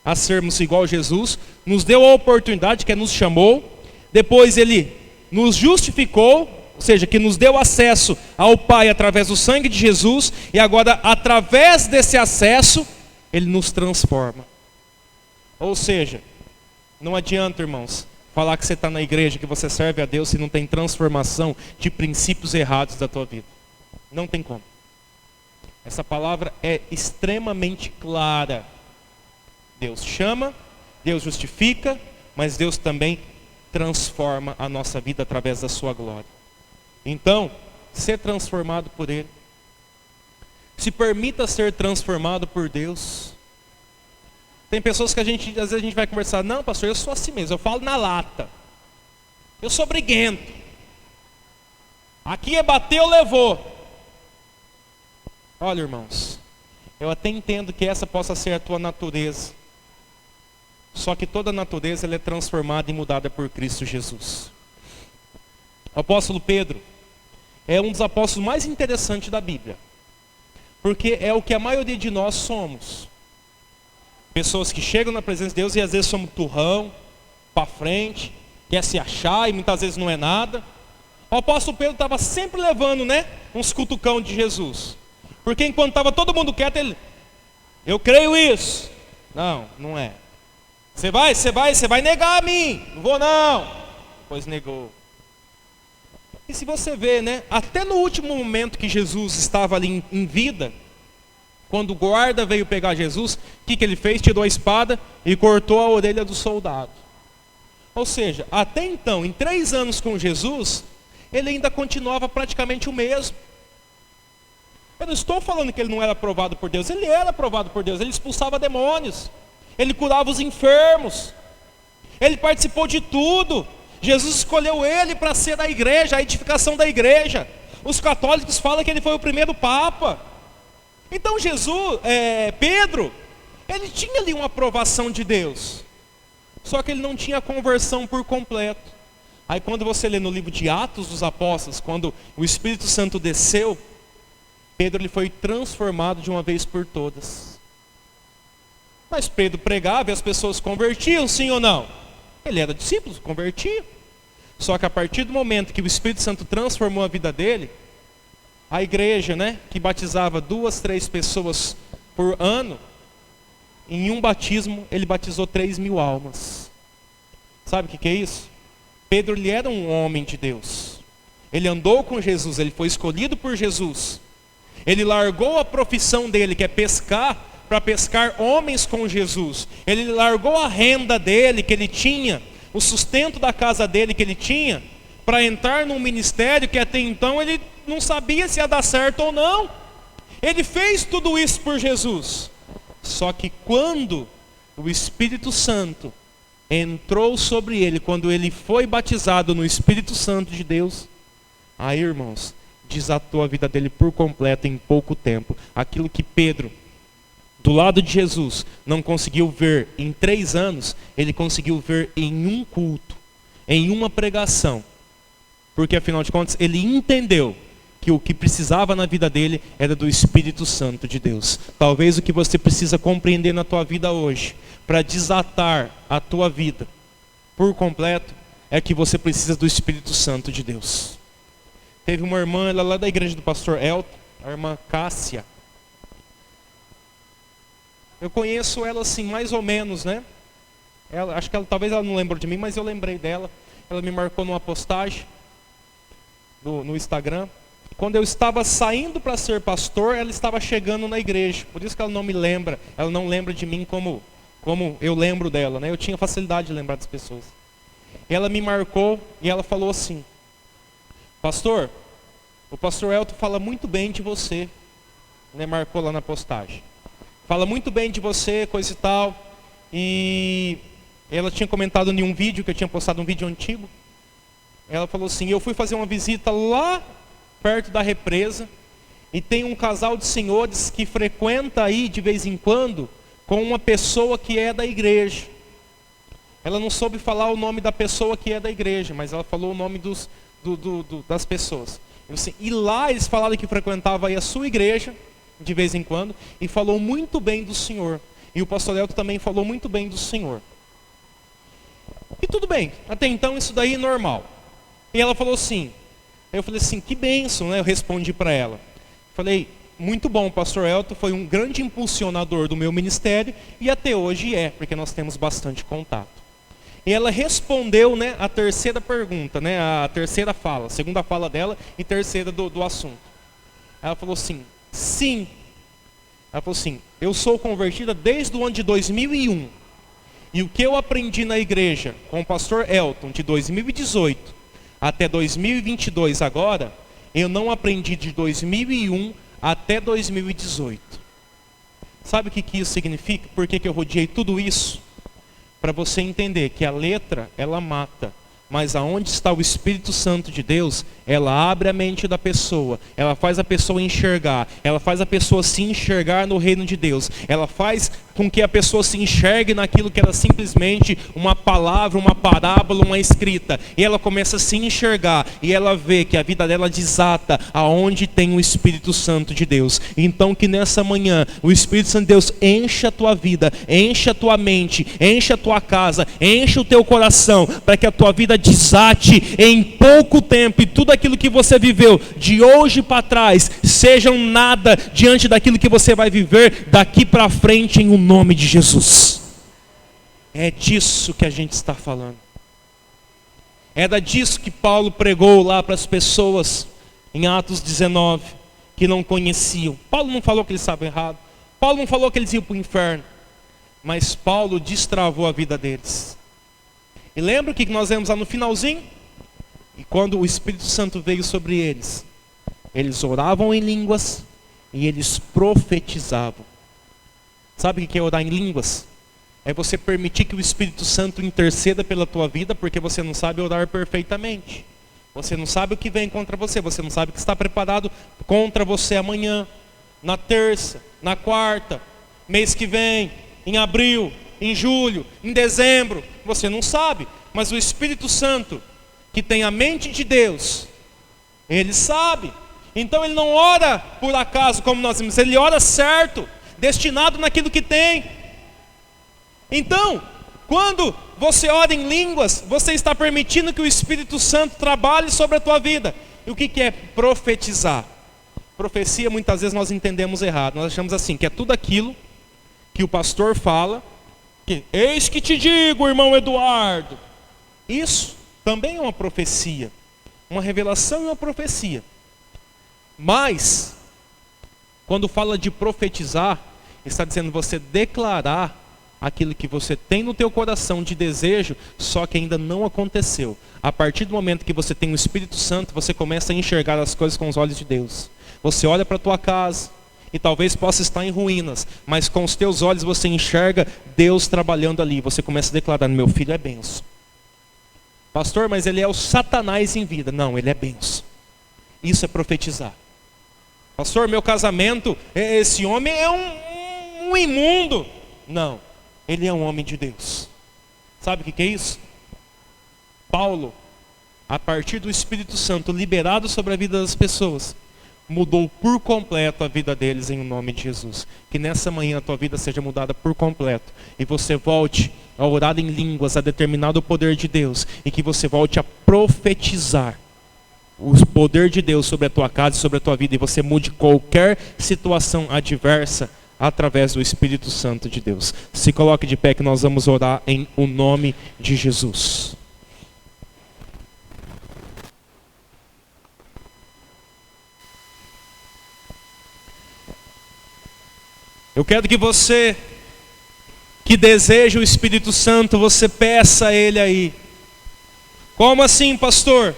a sermos igual a Jesus, nos deu a oportunidade, que nos chamou, depois Ele nos justificou, ou seja, que nos deu acesso ao Pai através do sangue de Jesus, e agora, através desse acesso, Ele nos transforma. Ou seja, não adianta, irmãos, falar que você está na igreja, que você serve a Deus, se não tem transformação de princípios errados da tua vida. Não tem como. Essa palavra é extremamente clara. Deus chama, Deus justifica, mas Deus também transforma a nossa vida através da sua glória. Então, ser transformado por Ele. Se permita ser transformado por Deus. Tem pessoas que às vezes a gente vai conversar: não, pastor, eu sou assim mesmo, eu falo na lata. Eu sou briguento. Aqui é bateu, levou. Olha, irmãos, eu até entendo que essa possa ser a tua natureza. Só que toda natureza ela é transformada e mudada por Cristo Jesus. O apóstolo Pedro é um dos apóstolos mais interessantes da Bíblia. Porque é o que a maioria de nós somos. Pessoas que chegam na presença de Deus e às vezes somos turrão, para frente, quer se achar e muitas vezes não é nada. O apóstolo Pedro estava sempre levando, uns cutucão de Jesus. Porque enquanto estava todo mundo quieto, ele: eu creio isso. Não, não é. Você vai negar a mim. Não vou não. Pois negou. E se você vê, até no último momento que Jesus estava ali em vida, quando o guarda veio pegar Jesus, o que ele fez? Tirou a espada e cortou a orelha do soldado. Ou seja, até então, em 3 anos com Jesus, ele ainda continuava praticamente o mesmo. Eu não estou falando que ele não era aprovado por Deus. Ele era aprovado por Deus. Ele expulsava demônios. Ele curava os enfermos. Ele participou de tudo. Jesus escolheu ele para ser da igreja, a edificação da igreja. Os católicos falam que ele foi o primeiro papa. Então Pedro, ele tinha ali uma aprovação de Deus. Só que ele não tinha conversão por completo. Aí quando você lê no livro de Atos dos Apóstolos, quando o Espírito Santo desceu, Pedro ele foi transformado de uma vez por todas. Mas Pedro pregava e as pessoas convertiam, sim ou não? Ele era discípulo, convertia. Só que a partir do momento que o Espírito Santo transformou a vida dele, a igreja, que batizava 2, 3 pessoas por ano, em um batismo ele batizou 3.000 almas. Sabe o que é isso? Pedro ele era um homem de Deus. Ele andou com Jesus, ele foi escolhido por Jesus. Ele largou a profissão dele, que é pescar, para pescar homens com Jesus. Ele largou a renda dele que ele tinha, o sustento da casa dele que ele tinha, para entrar num ministério que até então ele não sabia se ia dar certo ou não. Ele fez tudo isso por Jesus. Só que quando o Espírito Santo entrou sobre ele, quando ele foi batizado no Espírito Santo de Deus, aí, irmãos, desatou a vida dele por completo em pouco tempo. Aquilo que Pedro, do lado de Jesus, não conseguiu ver em 3 anos, ele conseguiu ver em um culto, em uma pregação. Porque afinal de contas, ele entendeu que o que precisava na vida dele era do Espírito Santo de Deus. Talvez o que você precisa compreender na tua vida hoje, para desatar a tua vida por completo, é que você precisa do Espírito Santo de Deus. Teve uma irmã, ela lá da igreja do pastor Elton, a irmã Cássia. Eu conheço ela assim, mais ou menos, né? Acho que talvez ela não lembrou de mim, mas eu lembrei dela. Ela me marcou numa postagem no Instagram. Quando eu estava saindo para ser pastor, ela estava chegando na igreja. Por isso que ela não me lembra, ela não lembra de mim como eu lembro dela, né? Eu tinha facilidade de lembrar das pessoas. Ela me marcou e ela falou assim: pastor, o pastor Elton fala muito bem de você, né? Marcou lá na postagem. Fala muito bem de você, coisa e tal. E ela tinha comentado em um vídeo, que eu tinha postado um vídeo antigo. Ela falou assim: eu fui fazer uma visita lá perto da represa, e tem um casal de senhores que frequenta aí de vez em quando com uma pessoa que é da igreja. Ela não soube falar o nome da pessoa que é da igreja, mas ela falou o nome das pessoas. Assim, e lá eles falaram que frequentava aí a sua igreja de vez em quando, e falou muito bem do Senhor. E o pastor Elton também falou muito bem do Senhor. E tudo bem, até então isso daí é normal. E ela falou assim, eu falei assim, que bênção, né? Eu respondi para ela. Falei, muito bom, o pastor Elton foi um grande impulsionador do meu ministério, e até hoje porque nós temos bastante contato. E ela respondeu, né, a terceira pergunta, né, a terceira fala, a segunda fala dela e terceira do assunto. Ela falou assim, sim. Ela falou assim, eu sou convertida desde o ano de 2001. E o que eu aprendi na igreja com o pastor Elton de 2018 até 2022 agora, eu não aprendi de 2001 até 2018. Sabe o que isso significa? Por que eu rodeei tudo isso? Para você entender que a letra, ela mata. Mas aonde está o Espírito Santo de Deus, ela abre a mente da pessoa, ela faz a pessoa enxergar, ela faz a pessoa se enxergar no reino de Deus, ela faz com que a pessoa se enxergue naquilo que era simplesmente uma palavra, uma parábola, uma escrita, e ela começa a se enxergar, e ela vê que a vida dela desata aonde tem o Espírito Santo de Deus. Então que nessa manhã, o Espírito Santo de Deus encha a tua vida, encha a tua mente, encha a tua casa, encha o teu coração, para que a tua vida desate em pouco tempo, e tudo aquilo que você viveu de hoje para trás sejam nada diante daquilo que você vai viver daqui para frente em o nome de Jesus. É disso que a gente está falando. Era disso que Paulo pregou lá para as pessoas em Atos 19 que não conheciam. Paulo não falou que eles estavam errados, Paulo não falou que eles iam para o inferno, mas Paulo destravou a vida deles. E lembra o que nós vemos lá no finalzinho? E quando o Espírito Santo veio sobre eles, eles oravam em línguas e eles profetizavam. Sabe o que é orar em línguas? É você permitir que o Espírito Santo interceda pela tua vida, porque você não sabe orar perfeitamente. Você não sabe o que vem contra você, você não sabe o que está preparado contra você amanhã, na terça, na quarta, mês que vem, em abril, em julho, em dezembro, você não sabe, mas o Espírito Santo, que tem a mente de Deus, ele sabe. Então ele não ora por acaso como nós vimos, ele ora certo, destinado naquilo que tem. Então, quando você ora em línguas, você está permitindo que o Espírito Santo trabalhe sobre a tua vida. E o que é profetizar? Profecia muitas vezes nós entendemos errado, nós achamos assim, que é tudo aquilo que o pastor fala, que eis que te digo, irmão Eduardo. Isso também é uma profecia, uma revelação e uma profecia. Mas, quando fala de profetizar, está dizendo você declarar aquilo que você tem no teu coração de desejo, só que ainda não aconteceu. A partir do momento que você tem o Espírito Santo, você começa a enxergar as coisas com os olhos de Deus. Você olha para a tua casa e talvez possa estar em ruínas, mas com os teus olhos você enxerga Deus trabalhando ali. Você começa a declarar: meu filho é benção. Pastor, mas ele é o Satanás em vida. Não, ele é benção. Isso é profetizar. Pastor, meu casamento, esse homem é um imundo. Não, ele é um homem de Deus. Sabe o que é isso? Paulo, a partir do Espírito Santo liberado sobre a vida das pessoas, mudou por completo a vida deles em nome de Jesus. Que nessa manhã a tua vida seja mudada por completo, e você volte a orar em línguas, a determinar o poder de Deus, e que você volte a profetizar o poder de Deus sobre a tua casa e sobre a tua vida, e você mude qualquer situação adversa através do Espírito Santo de Deus. Se coloque de pé que nós vamos orar em o nome de Jesus. Eu quero que você que deseja o Espírito Santo, você peça a Ele aí. Como assim, pastor?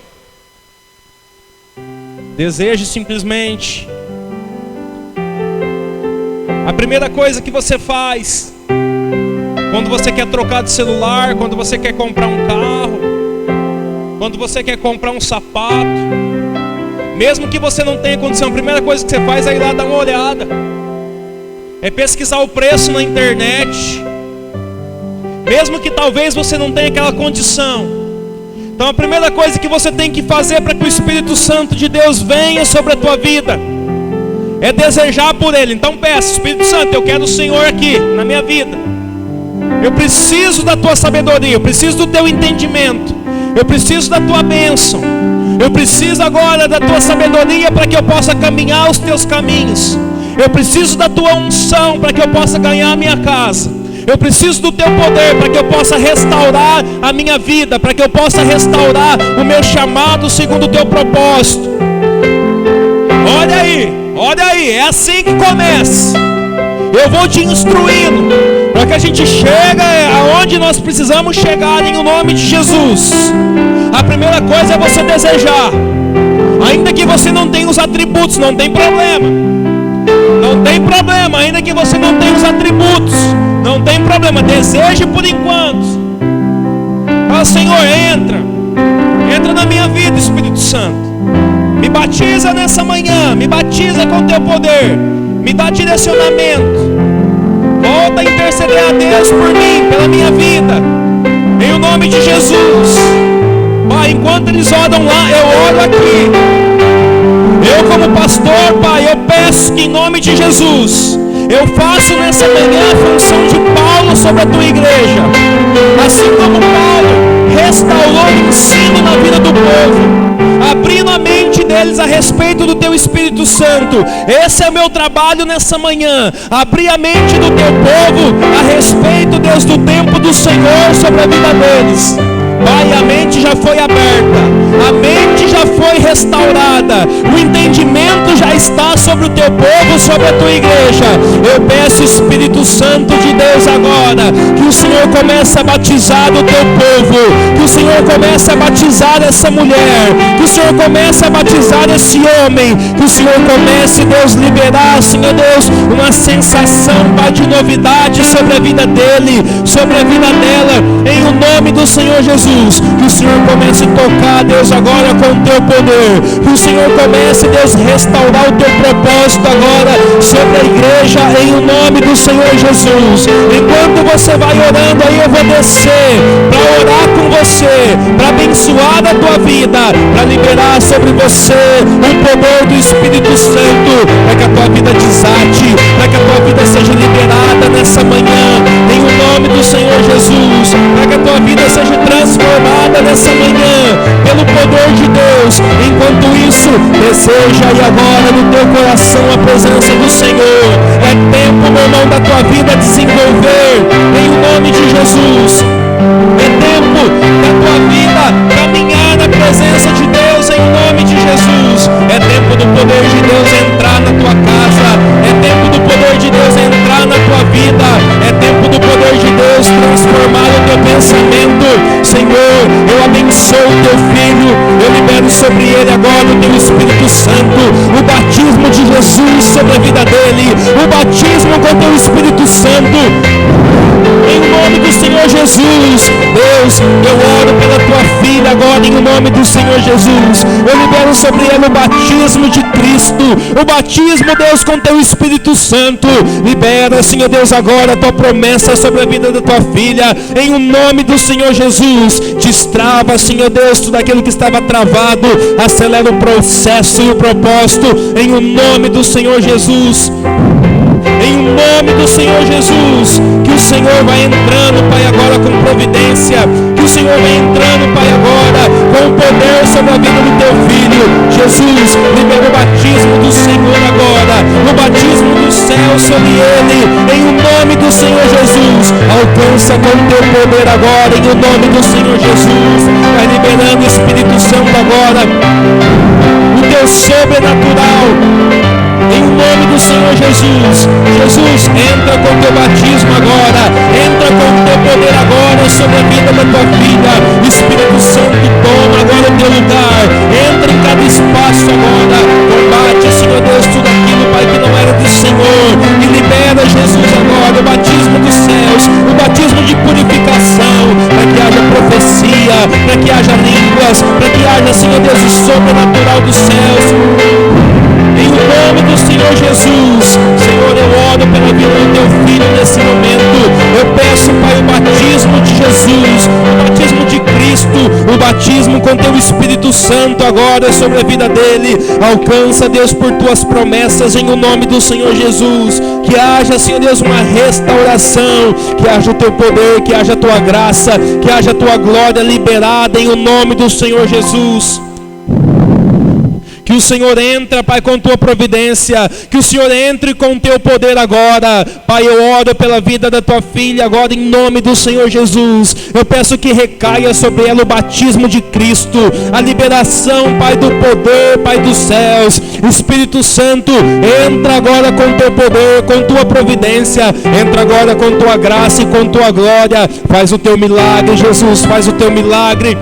Deseje simplesmente. A primeira coisa que você faz, quando você quer trocar de celular, quando você quer comprar um carro, quando você quer comprar um sapato, mesmo que você não tenha condição, a primeira coisa que você faz é ir lá dar uma olhada. É pesquisar o preço na internet. Mesmo que talvez você não tenha aquela condição. Então a primeira coisa que você tem que fazer para que o Espírito Santo de Deus venha sobre a tua vida é desejar por Ele. Então peça: Espírito Santo, eu quero o Senhor aqui na minha vida. Eu preciso da tua sabedoria, eu preciso do teu entendimento, eu preciso da tua bênção. Eu preciso agora da tua sabedoria para que eu possa caminhar os teus caminhos. Eu preciso da tua unção para que eu possa ganhar a minha casa. Eu preciso do teu poder para que eu possa restaurar a minha vida, para que eu possa restaurar o meu chamado segundo o teu propósito. Olha aí, é assim que começa. Eu vou te instruindo para que a gente chegue aonde nós precisamos chegar em nome de Jesus. A primeira coisa é você desejar. Ainda que você não tenha os atributos, não tem problema. Não tem problema, ainda que você não tenha os atributos, não tem problema, deseje por enquanto. Fala: Senhor, entra na minha vida, Espírito Santo. Me batiza nessa manhã, me batiza com teu poder, me dá direcionamento. Volta a interceder a Deus por mim, pela minha vida, em o nome de Jesus. Pai, enquanto eles oram lá, eu oro aqui. Eu como pastor, Pai, eu peço que em nome de Jesus, eu faço nessa manhã a função de Paulo sobre a tua igreja. Assim como Paulo restaurou o ensino na vida do povo, abrindo a mente deles a respeito do teu Espírito Santo. Esse é o meu trabalho nessa manhã, abrir a mente do teu povo a respeito, Deus, do tempo do Senhor sobre a vida deles. Pai, a mente já foi aberta, a mente já foi restaurada, o entendimento já está sobre o teu povo, sobre a tua igreja. Eu peço, Espírito Santo de Deus, agora que o Senhor comece a batizar o teu povo, que o Senhor comece a batizar essa mulher, que o Senhor comece a batizar esse homem, que o Senhor comece, Deus, liberar, Senhor Deus, uma sensação, Pai, de novidade sobre a vida dele, sobre a vida dela, em o nome do Senhor Jesus. Que o Senhor comece a tocar, Deus, agora com o teu poder. Que o Senhor comece, Deus, restaurar o teu propósito agora sobre a igreja, em o nome do Senhor Jesus. Enquanto você vai orando aí, eu vou descer para orar com você, para abençoar a tua vida, para liberar sobre você o poder do Espírito Santo, para que a tua vida desate, para que a tua vida seja liberada nessa manhã, em o nome do Senhor Jesus, para que a tua vida seja transformada nessa manhã, pelo poder de Deus. Enquanto isso, deseja aí agora no teu coração a presença do Senhor. É tempo, meu irmão, da tua vida desenvolver, em nome de Jesus. É tempo da tua vida caminhar na presença de Deus, em nome de Jesus. É tempo do poder de Deus entrar na tua casa. É tempo do poder de Deus entrar na tua vida. É tempo do poder de Deus transformar o teu pensamento. Senhor, eu abençoo o teu filho, eu libero sobre ele agora o teu Espírito Espírito Santo, o batismo de Jesus sobre a vida dele, o batismo com teu Espírito Santo, em nome do Senhor Jesus. Deus, eu oro pela tua filha agora, em nome do Senhor Jesus. Eu libero sobre ela o batismo de Cristo, o batismo, Deus, com teu Espírito Santo. Libera, Senhor Deus, agora a tua promessa sobre a vida da tua filha, em nome do Senhor Jesus. Destrava, Senhor Deus, tudo aquilo que estava travado, acelera o processo e o propósito, em nome do Senhor Jesus. Em nome do Senhor Jesus, que o Senhor vai entrando, Pai, agora com providência, que o Senhor vai entrando, Pai, agora com poder sobre a vida do teu filho. Jesus, libera o batismo do Senhor agora, o batismo do céu sobre ele, em nome do Senhor Jesus. Alcança com teu poder agora, em nome do Senhor Jesus. Vai liberando o Espírito Santo agora, o teu sobrenatural, em nome do Senhor Jesus. Jesus, entra com teu batismo agora, entra com teu poder agora sobre a vida da tua filha. Espírito Santo, toma agora o teu lugar, entra em cada espaço agora, combate, Senhor Deus, tudo aquilo, Pai, que não era do Senhor, e libera, Jesus, agora o batismo dos céus, o batismo de purificação, para que haja profecia, para que haja línguas, para que haja, Senhor Deus, o sobrenatural dos céus. Em nome do Senhor Jesus, Senhor, eu oro pela vida do teu filho nesse momento. Eu peço, Pai, o batismo de Jesus, o batismo de Cristo, o batismo com teu Espírito Santo agora sobre a vida dele. Alcança, Deus, por tuas promessas, em o nome do Senhor Jesus. Que haja, Senhor Deus, uma restauração, que haja o teu poder, que haja a tua graça, que haja a tua glória liberada em o nome do Senhor Jesus. Que o Senhor entra, Pai, com tua providência, que o Senhor entre com teu poder agora. Pai, eu oro pela vida da tua filha agora, em nome do Senhor Jesus. Eu peço que recaia sobre ela o batismo de Cristo, a liberação, Pai, do poder, Pai dos céus. Espírito Santo, entra agora com teu poder, com tua providência, entra agora com tua graça e com tua glória. Faz o teu milagre, Jesus, faz o teu milagre.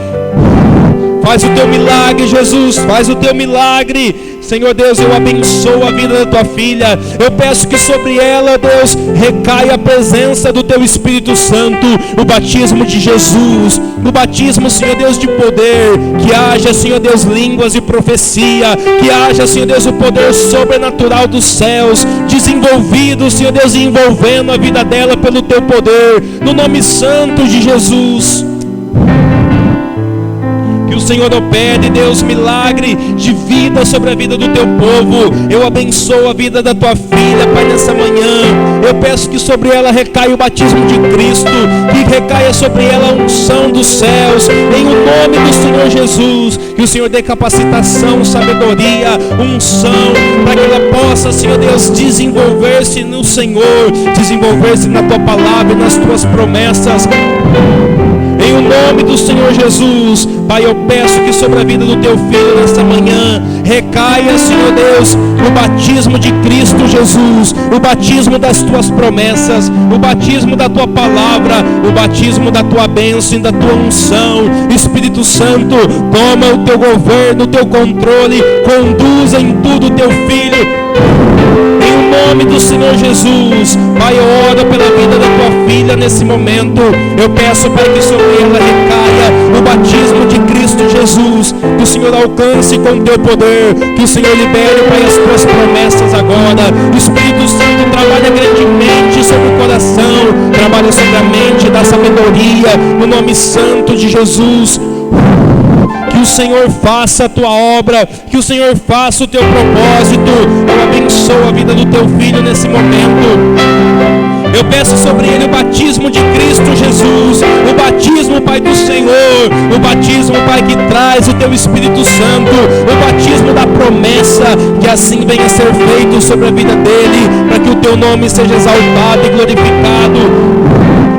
Faz o teu milagre, Jesus, faz o teu milagre. Senhor Deus, eu abençoo a vida da tua filha. Eu peço que sobre ela, Deus, recaia a presença do teu Espírito Santo, o batismo de Jesus, o batismo, Senhor Deus, de poder. Que haja, Senhor Deus, línguas e profecia. Que haja, Senhor Deus, o poder sobrenatural dos céus desenvolvido, Senhor Deus, envolvendo a vida dela pelo teu poder, no nome santo de Jesus. Que o Senhor opere, Deus, milagre de vida sobre a vida do teu povo. Eu abençoo a vida da tua filha, Pai, nessa manhã. Eu peço que sobre ela recaia o batismo de Cristo, que recaia sobre ela a unção dos céus, em o nome do Senhor Jesus. Que o Senhor dê capacitação, sabedoria, unção, para que ela possa, Senhor Deus, desenvolver-se no Senhor, desenvolver-se na tua palavra e nas tuas promessas. Em o nome do Senhor Jesus, Pai, eu peço que sobre a vida do teu filho nesta manhã recaia, Senhor Deus, o batismo de Cristo Jesus, o batismo das tuas promessas, o batismo da tua palavra, o batismo da tua bênção e da tua unção. Espírito Santo, toma o teu governo, o teu controle, conduza em tudo o teu filho. Em nome do Senhor Jesus, Pai, eu oro pela vida da tua filha nesse momento. Eu peço, Pai, que sobre ela recaia o batismo de Cristo Jesus. Que o Senhor alcance com o teu poder, que o Senhor libere, Pai, as tuas promessas agora. O Espírito Santo trabalha grandemente sobre o coração, trabalha sobre a mente, dá sabedoria, no nome santo de Jesus. Que o Senhor faça a tua obra, que o Senhor faça o teu propósito. Eu abençoo a vida do teu filho nesse momento. Eu peço sobre ele o batismo de Cristo Jesus, o batismo, Pai, do Senhor, o batismo, Pai, que traz o teu Espírito Santo, o batismo da promessa, que assim venha a ser feito sobre a vida dele, para que o teu nome seja exaltado e glorificado.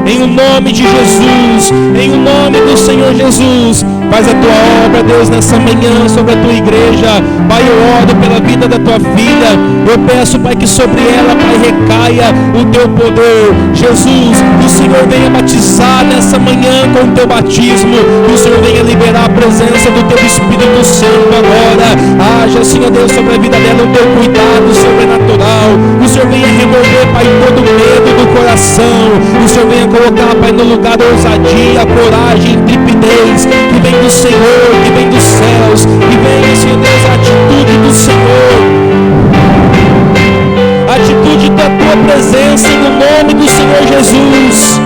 Em o nome de Jesus, em o nome do Senhor Jesus, Faz a tua obra, Deus, nessa manhã sobre a tua igreja. Pai, eu oro pela vida da tua filha. Eu peço, Pai, que sobre ela, Pai, recaia o teu poder. Jesus, que o Senhor venha batizar nessa manhã com o teu batismo. Que o Senhor venha liberar a presença do teu Espírito Santo agora. Haja, Senhor Deus, sobre a vida dela o teu cuidado sobrenatural. Que o Senhor venha remover, Pai, todo medo do coração. Que o Senhor venha colocar, Pai, no lugar da ousadia, coragem, intrepidez, que vem do Senhor, que vem dos céus, que venha, Senhor Deus, a atitude do Senhor, a atitude da tua presença, no nome do Senhor Jesus.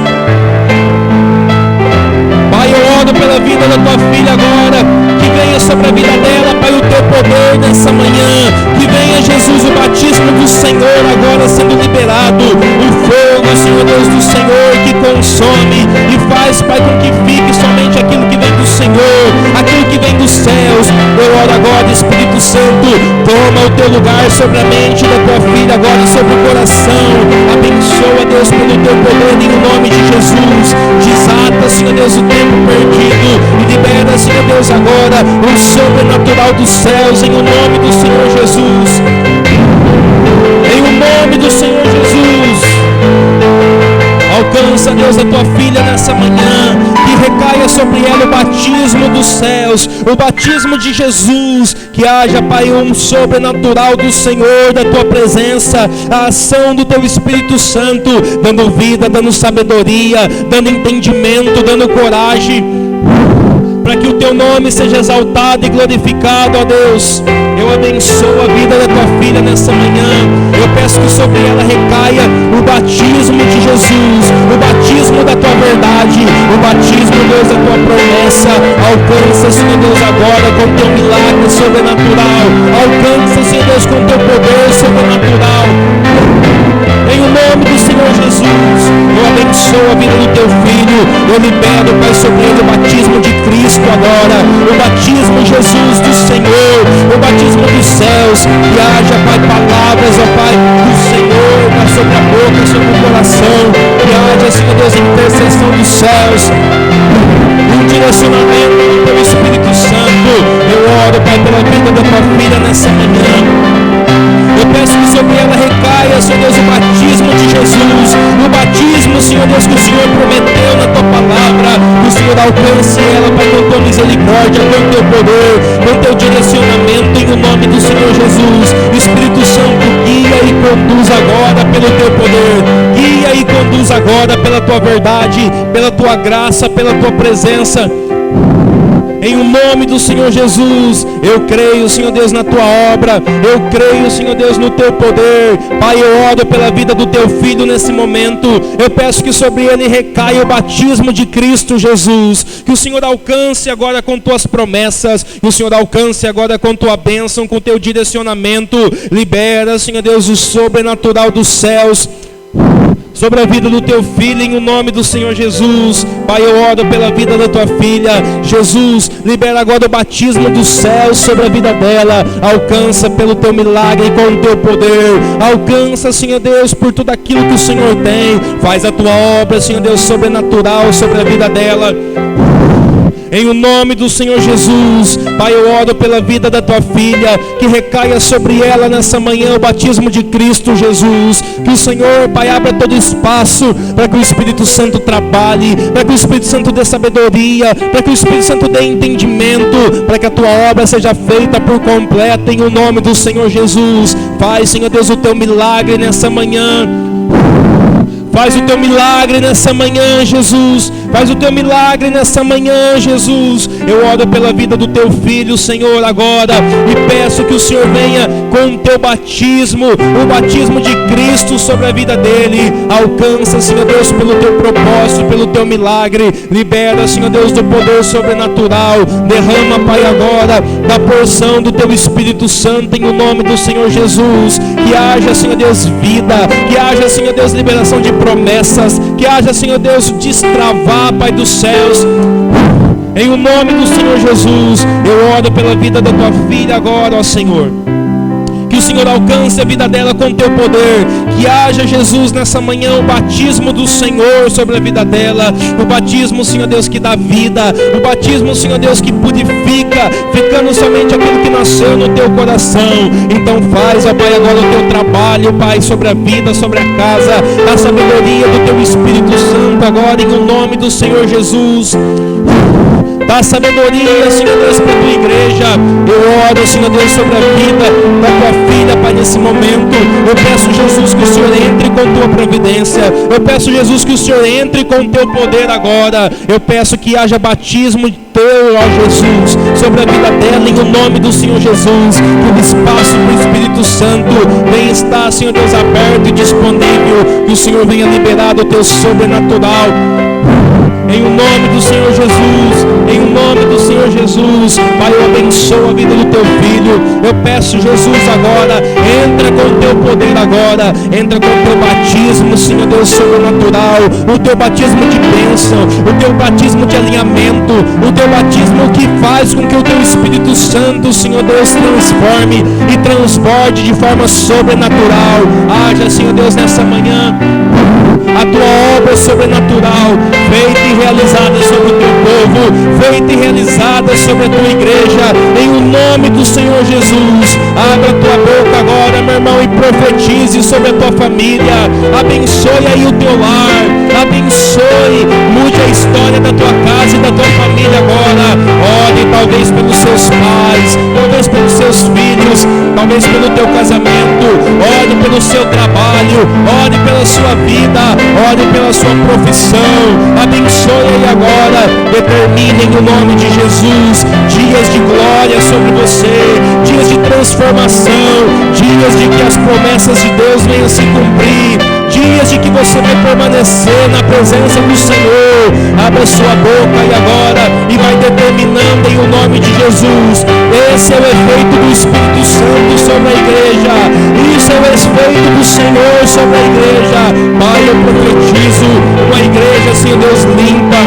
Pai, eu oro pela vida da tua filha agora, que venha sobre a vida dela, Pai, o teu poder nessa manhã, que venha, Jesus, o batismo do Senhor agora sendo liberado, o fogo, Senhor Deus, do Senhor que consome e faz, Pai, com que fique somente aquilo que vem do Senhor, aquilo que vem dos céus. Eu oro agora, Espírito Santo, toma o teu lugar sobre a mente da tua filha agora, sobre o coração. Abençoa, Deus, pelo teu poder em nome de Jesus. Desata, Senhor Deus, o tempo perdido e libera, Senhor Deus, agora o sobrenatural dos céus em o nome do Senhor Jesus. Em o nome do Senhor Jesus. Alcança, Deus, a tua filha nessa manhã, que recaia sobre ela o batismo dos céus, o batismo de Jesus, que haja, Pai, um sobrenatural do Senhor, da tua presença, a ação do teu Espírito Santo, dando vida, dando sabedoria, dando entendimento, dando coragem, para que o teu nome seja exaltado e glorificado, ó Deus. Eu abençoo a vida da tua filha nessa manhã. Eu peço que sobre ela recaia o batismo de Jesus, o batismo da tua verdade, o batismo, Deus, da tua promessa. Alcança, Senhor Deus, agora com teu milagre sobrenatural. Alcança, Senhor Deus, com teu poder sobrenatural. Em o nome do Senhor Jesus, eu abençoo a vida do teu filho. Eu libero, Pai, sobre ele o batismo de Cristo agora, o batismo, Jesus, do Senhor, o batismo dos céus. Que haja, Pai, palavras, ó Pai, do Senhor, Pai, sobre a boca, sobre o coração. Que haja, Senhor Deus, intercessão dos céus, um direcionamento do teu Espírito Santo. Eu oro, Pai, pela vida da tua filha nessa manhã. Eu peço que sobre ela recaia, Senhor Deus, o batismo de Jesus, o batismo, Senhor Deus, que o Senhor prometeu na tua palavra. Que o Senhor alcance ela, Pai, com tua misericórdia, com teu poder, com teu direcionamento, em o nome do Senhor Jesus. Espírito Santo, guia e conduz agora pelo teu poder, guia e conduz agora pela tua verdade, pela tua graça, pela tua presença. Em o nome do Senhor Jesus, eu creio, Senhor Deus, na tua obra. Eu creio, Senhor Deus, no teu poder. Pai, eu oro pela vida do teu filho nesse momento. Eu peço que sobre ele recaia o batismo de Cristo Jesus. Que o Senhor alcance agora com tuas promessas. Que o Senhor alcance agora com tua bênção, com teu direcionamento. Libera, Senhor Deus, o sobrenatural dos céus sobre a vida do teu filho, em o nome do Senhor Jesus. Pai, eu oro pela vida da tua filha. Jesus, libera agora o batismo dos céus sobre a vida dela. Alcança pelo teu milagre e com o teu poder. Alcança, Senhor Deus, por tudo aquilo que o Senhor tem. Faz a tua obra, Senhor Deus, sobrenatural sobre a vida dela. Em o nome do Senhor Jesus, Pai, eu oro pela vida da tua filha, que recaia sobre ela nessa manhã o batismo de Cristo Jesus. Que o Senhor, Pai, abra todo espaço para que o Espírito Santo trabalhe, para que o Espírito Santo dê sabedoria, para que o Espírito Santo dê entendimento, para que a tua obra seja feita por completo, em o nome do Senhor Jesus. Faz, Senhor Deus, o teu milagre nessa manhã. Faz o teu milagre nessa manhã, Jesus. Faz o teu milagre nessa manhã, Jesus. Eu oro pela vida do teu filho, Senhor, agora. E peço que o Senhor venha com o teu batismo, o batismo de Cristo sobre a vida dele. Alcança, Senhor Deus, pelo teu propósito, pelo teu milagre. Libera, Senhor Deus, do poder sobrenatural. Derrama, Pai, agora da porção do teu Espírito Santo, em o nome do Senhor Jesus. Que haja, Senhor Deus, vida. Que haja, Senhor Deus, liberação de promessas. Que haja, Senhor Deus, destravar, Pai dos céus. Em o nome do Senhor Jesus, eu oro pela vida da tua filha agora, ó Senhor. que o Senhor alcance a vida dela com teu poder, que haja, Jesus, nessa manhã o batismo do Senhor sobre a vida dela, o batismo, Senhor Deus, que dá vida, o batismo, Senhor Deus, que purifica, ficando somente aquilo que nasceu no teu coração. Então faz, ó Pai, agora o teu trabalho, Pai, sobre a vida, sobre a casa, a sabedoria do teu Espírito Santo agora, em o nome do Senhor Jesus. Dá sabedoria, Senhor Deus, para a tua igreja. Eu oro, Senhor Deus, sobre a vida da tua filha, Pai, nesse momento. Eu peço, Jesus, que o Senhor entre com tua providência. Eu peço, Jesus, que o Senhor entre com teu poder agora. Eu peço que haja batismo teu, ó Jesus, sobre a vida dela, em o nome do Senhor Jesus. Que o espaço do Espírito Santo venha estar, Senhor Deus, aberto e disponível. Que o Senhor venha liberar do teu sobrenatural. Em o nome do Senhor Jesus, em o nome do Senhor Jesus, Pai, eu abençoo a vida do teu filho. Eu peço, Jesus, agora, entra com o teu poder agora, entra com o teu batismo, Senhor Deus, sobrenatural, o teu batismo de bênção, o teu batismo de alinhamento, o teu batismo que faz com que o teu Espírito Santo, Senhor Deus, transforme e transborde de forma sobrenatural. Haja, Senhor Deus, nessa manhã a tua obra sobrenatural, feita e realizada sobre o teu povo, feita e realizada sobre a tua igreja, em o nome do Senhor Jesus. Abra a tua boca agora, meu irmão, e profetize sobre a tua família. Abençoe aí o teu lar, abençoe, mude a história da tua casa e da tua família agora. Ore talvez pelos seus pais, talvez pelos seus filhos, talvez pelo teu casamento, ore pelo seu trabalho, ore pela sua vida, ore pela sua profissão. Abençoe aí agora, determine em o nome de Jesus dias de glória sobre você, dias de transformação, dias de que as promessas de Deus venham se cumprir, dias de que você vai permanecer na presença do Senhor. Abra sua boca aí agora e vai determinando em o nome de Jesus. Esse é o efeito do Espírito Santo sobre a igreja, isso é o efeito do Senhor sobre a igreja. Pai, eu profetizo uma igreja, Senhor Deus, limpa,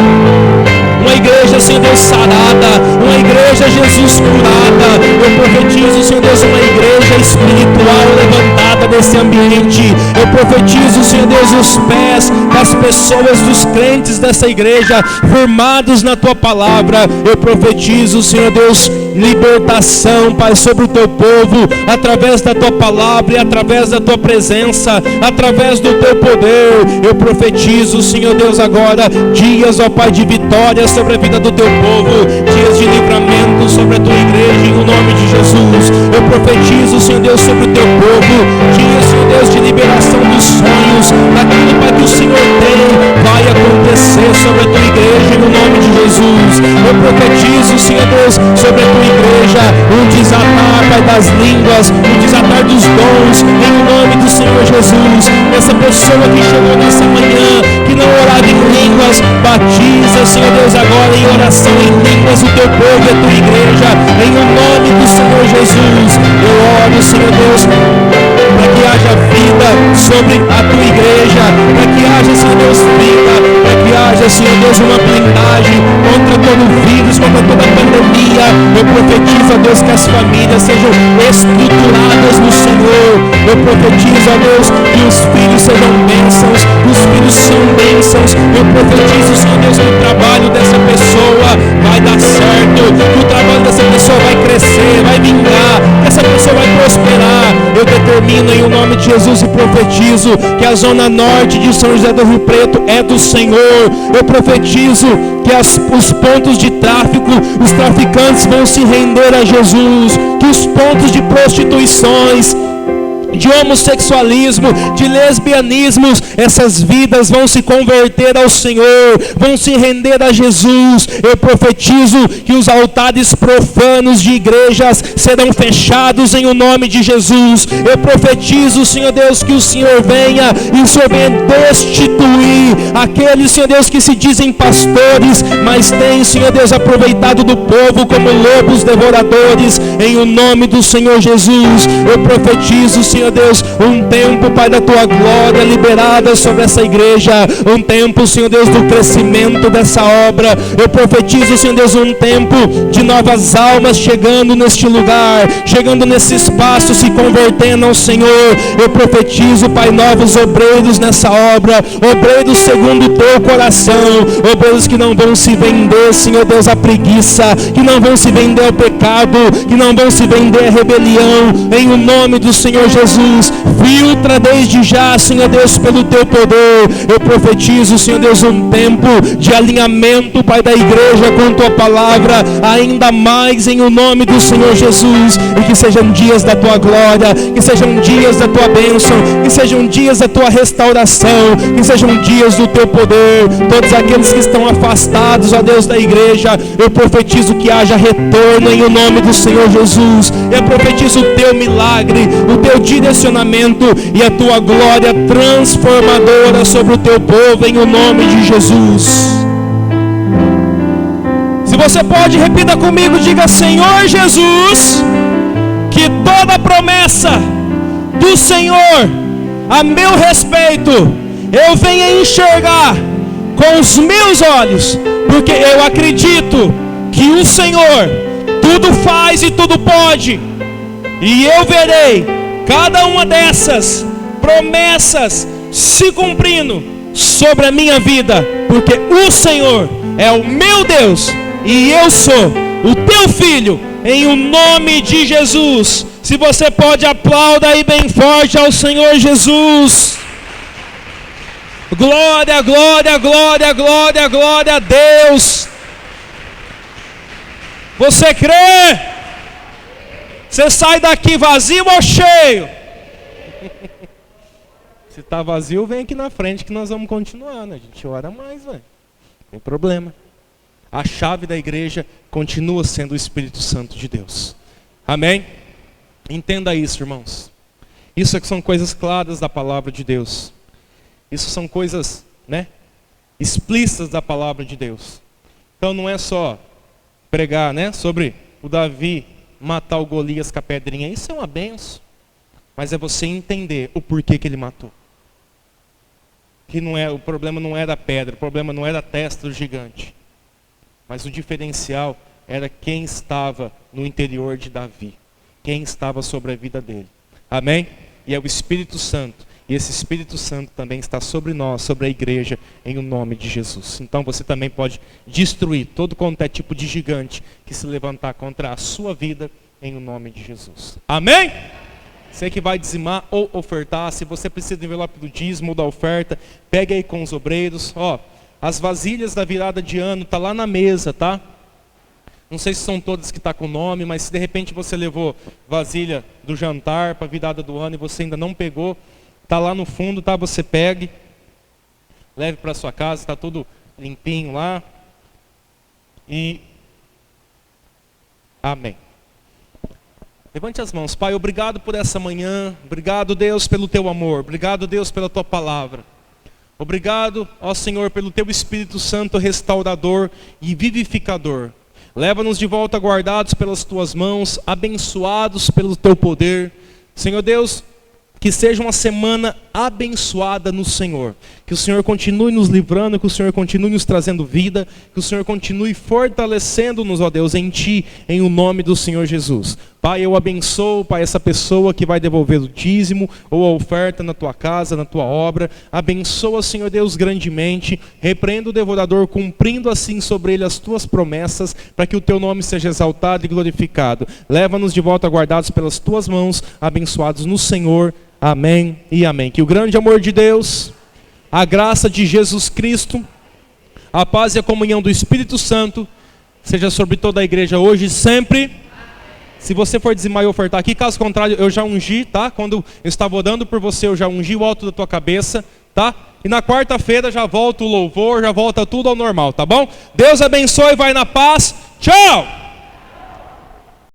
uma igreja, Senhor Deus, sarada, uma igreja, Jesus, curada. Eu profetizo, Senhor Deus, uma igreja espiritual levantada nesse ambiente. Eu profetizo, Senhor Deus, os pés das pessoas, dos crentes dessa igreja, firmados na tua palavra. Eu profetizo, Senhor Deus, libertação, Pai, sobre o teu povo, através da tua palavra e através da tua presença, através do teu poder. Eu profetizo, Senhor Deus, agora dias, ó Pai, de vitória sobre a vida do teu povo, dias de livramento sobre a tua igreja, em o nome de Jesus. Eu profetizo, Senhor Deus, sobre o teu povo, dias, Senhor Deus, de liberação dos sonhos, daquilo, Pai, que o Senhor tem, vai acontecer sobre a tua igreja, em o nome de Jesus. Eu profetizo, Senhor Deus, sobre a tua igreja, um desatar, Pai, das línguas, um desatar dos dons, em o nome do Senhor Jesus. Essa pessoa que chegou nessa manhã, que não orava em línguas, batiza, Senhor Deus, agora em oração em línguas o teu povo e a tua igreja, em o nome do Senhor Jesus. Eu oro, Senhor Deus, para que haja vida sobre a tua igreja, para que haja, Senhor Deus, vida, para que haja, Senhor Deus, uma blindagem contra todo vírus, contra toda pandemia. Eu profetizo, ó Deus, que as famílias sejam estruturadas no Senhor. Eu profetizo, ó Deus, que os filhos sejam bênçãos, os filhos são bênçãos. Eu profetizo, Senhor Deus, que o trabalho dessa pessoa vai dar certo, que o trabalho dessa pessoa vai crescer, vai vingar, que essa pessoa vai prosperar. Eu determino em o nome de Jesus e profetizo que a zona norte de São José do Rio Preto é do Senhor. Eu profetizo que os pontos de tráfico, os traficantes vão se render a Jesus, que os pontos de prostituições, de homossexualismo, de lesbianismos, essas vidas vão se converter ao Senhor, vão se render a Jesus. Eu profetizo que os altares profanos de igrejas serão fechados em o nome de Jesus. Eu profetizo, Senhor Deus, que o Senhor venha e o Senhor venha destituir aqueles, Senhor Deus, que se dizem pastores, mas têm, Senhor Deus, aproveitado do povo como lobos devoradores, em o nome do Senhor Jesus. Eu profetizo, Senhor Senhor Deus, um tempo, Pai, da tua glória liberada sobre essa igreja, um tempo, Senhor Deus, do crescimento dessa obra. Eu profetizo, Senhor Deus, um tempo de novas almas chegando neste lugar, chegando nesse espaço, se convertendo ao Senhor. Eu profetizo, Pai, novos obreiros nessa obra, obreiros segundo o teu coração, obreiros que não vão se vender, Senhor Deus, à preguiça, que não vão se vender ao pecado, que não vão se vender à rebelião, em o nome do Senhor Jesus. Filtra desde já, Senhor Deus, pelo teu poder. Eu profetizo, Senhor Deus, um tempo de alinhamento, Pai, da igreja com tua palavra, ainda mais em o nome do Senhor Jesus, e que sejam dias da tua glória, que sejam dias da tua bênção, que sejam dias da tua restauração, que sejam dias do teu poder. Todos aqueles que estão afastados, ó Deus, da igreja, eu profetizo que haja retorno em o nome do Senhor Jesus. Eu profetizo o teu milagre, o teu direcionamento e a tua glória transformadora sobre o teu povo em o nome de Jesus. Se você pode, repita comigo, diga: Senhor Jesus, que toda promessa do Senhor a meu respeito eu venha enxergar com os meus olhos, porque eu acredito que o Senhor tudo faz e tudo pode, e eu verei cada uma dessas promessas se cumprindo sobre a minha vida, porque o Senhor é o meu Deus e eu sou o teu filho, em o nome de Jesus. Se você pode, aplauda aí bem forte ao Senhor Jesus. Glória, glória, glória, glória, glória a Deus. Você crê? Você sai daqui vazio ou cheio? Se está vazio, vem aqui na frente que nós vamos continuar, né? A gente ora mais, velho. Não tem problema. A chave da igreja continua sendo o Espírito Santo de Deus. Amém? Entenda isso, irmãos. Isso é que são coisas claras da palavra de Deus. Isso são coisas, né, explícitas da palavra de Deus. Então não é só pregar, né, sobre o Davi matar o Golias com a pedrinha. Isso é uma benção. Mas é você entender o porquê que ele matou. Que não é, o problema não era a pedra, o problema não era a testa do gigante. Mas o diferencial era quem estava no interior de Davi. Quem estava sobre a vida dele. Amém? E é o Espírito Santo. E esse Espírito Santo também está sobre nós, sobre a igreja, em o nome de Jesus. Então você também pode destruir todo quanto é tipo de gigante que se levantar contra a sua vida, em o nome de Jesus. Amém? Você que vai dizimar ou ofertar, se você precisa do envelope do dízimo ou da oferta, pegue aí com os obreiros. Ó, as vasilhas da virada de ano tá lá na mesa, tá? Não sei se são todas que tá com nome, mas se de repente você levou vasilha do jantar para a virada do ano e você ainda não pegou, tá lá no fundo, tá? Você pegue, leve para sua casa, está tudo limpinho lá. E amém. Levante as mãos. Pai, obrigado por essa manhã. Obrigado, Deus, pelo teu amor. Obrigado, Deus, pela tua palavra. Obrigado, ó Senhor, pelo teu Espírito Santo restaurador e vivificador. Leva-nos de volta guardados pelas tuas mãos, abençoados pelo teu poder. Senhor Deus, que seja uma semana abençoada no Senhor. Que o Senhor continue nos livrando, que o Senhor continue nos trazendo vida, que o Senhor continue fortalecendo-nos, ó Deus, em Ti, em o nome do Senhor Jesus. Pai, eu abençoo, Pai, essa pessoa que vai devolver o dízimo ou a oferta na Tua casa, na Tua obra. Abençoa, Senhor Deus, grandemente. Repreenda o devorador, cumprindo assim sobre ele as Tuas promessas, para que o Teu nome seja exaltado e glorificado. Leva-nos de volta guardados pelas Tuas mãos, abençoados no Senhor. Amém e amém. Que o grande amor de Deus, a graça de Jesus Cristo, a paz e a comunhão do Espírito Santo seja sobre toda a igreja hoje e sempre. Se você for dizimar e ofertar aqui, caso contrário, eu já ungi, tá? Quando eu estava orando por você, eu já ungi o alto da tua cabeça, tá? E na quarta-feira já volta o louvor, já volta tudo ao normal, tá bom? Deus abençoe, vai na paz. Tchau!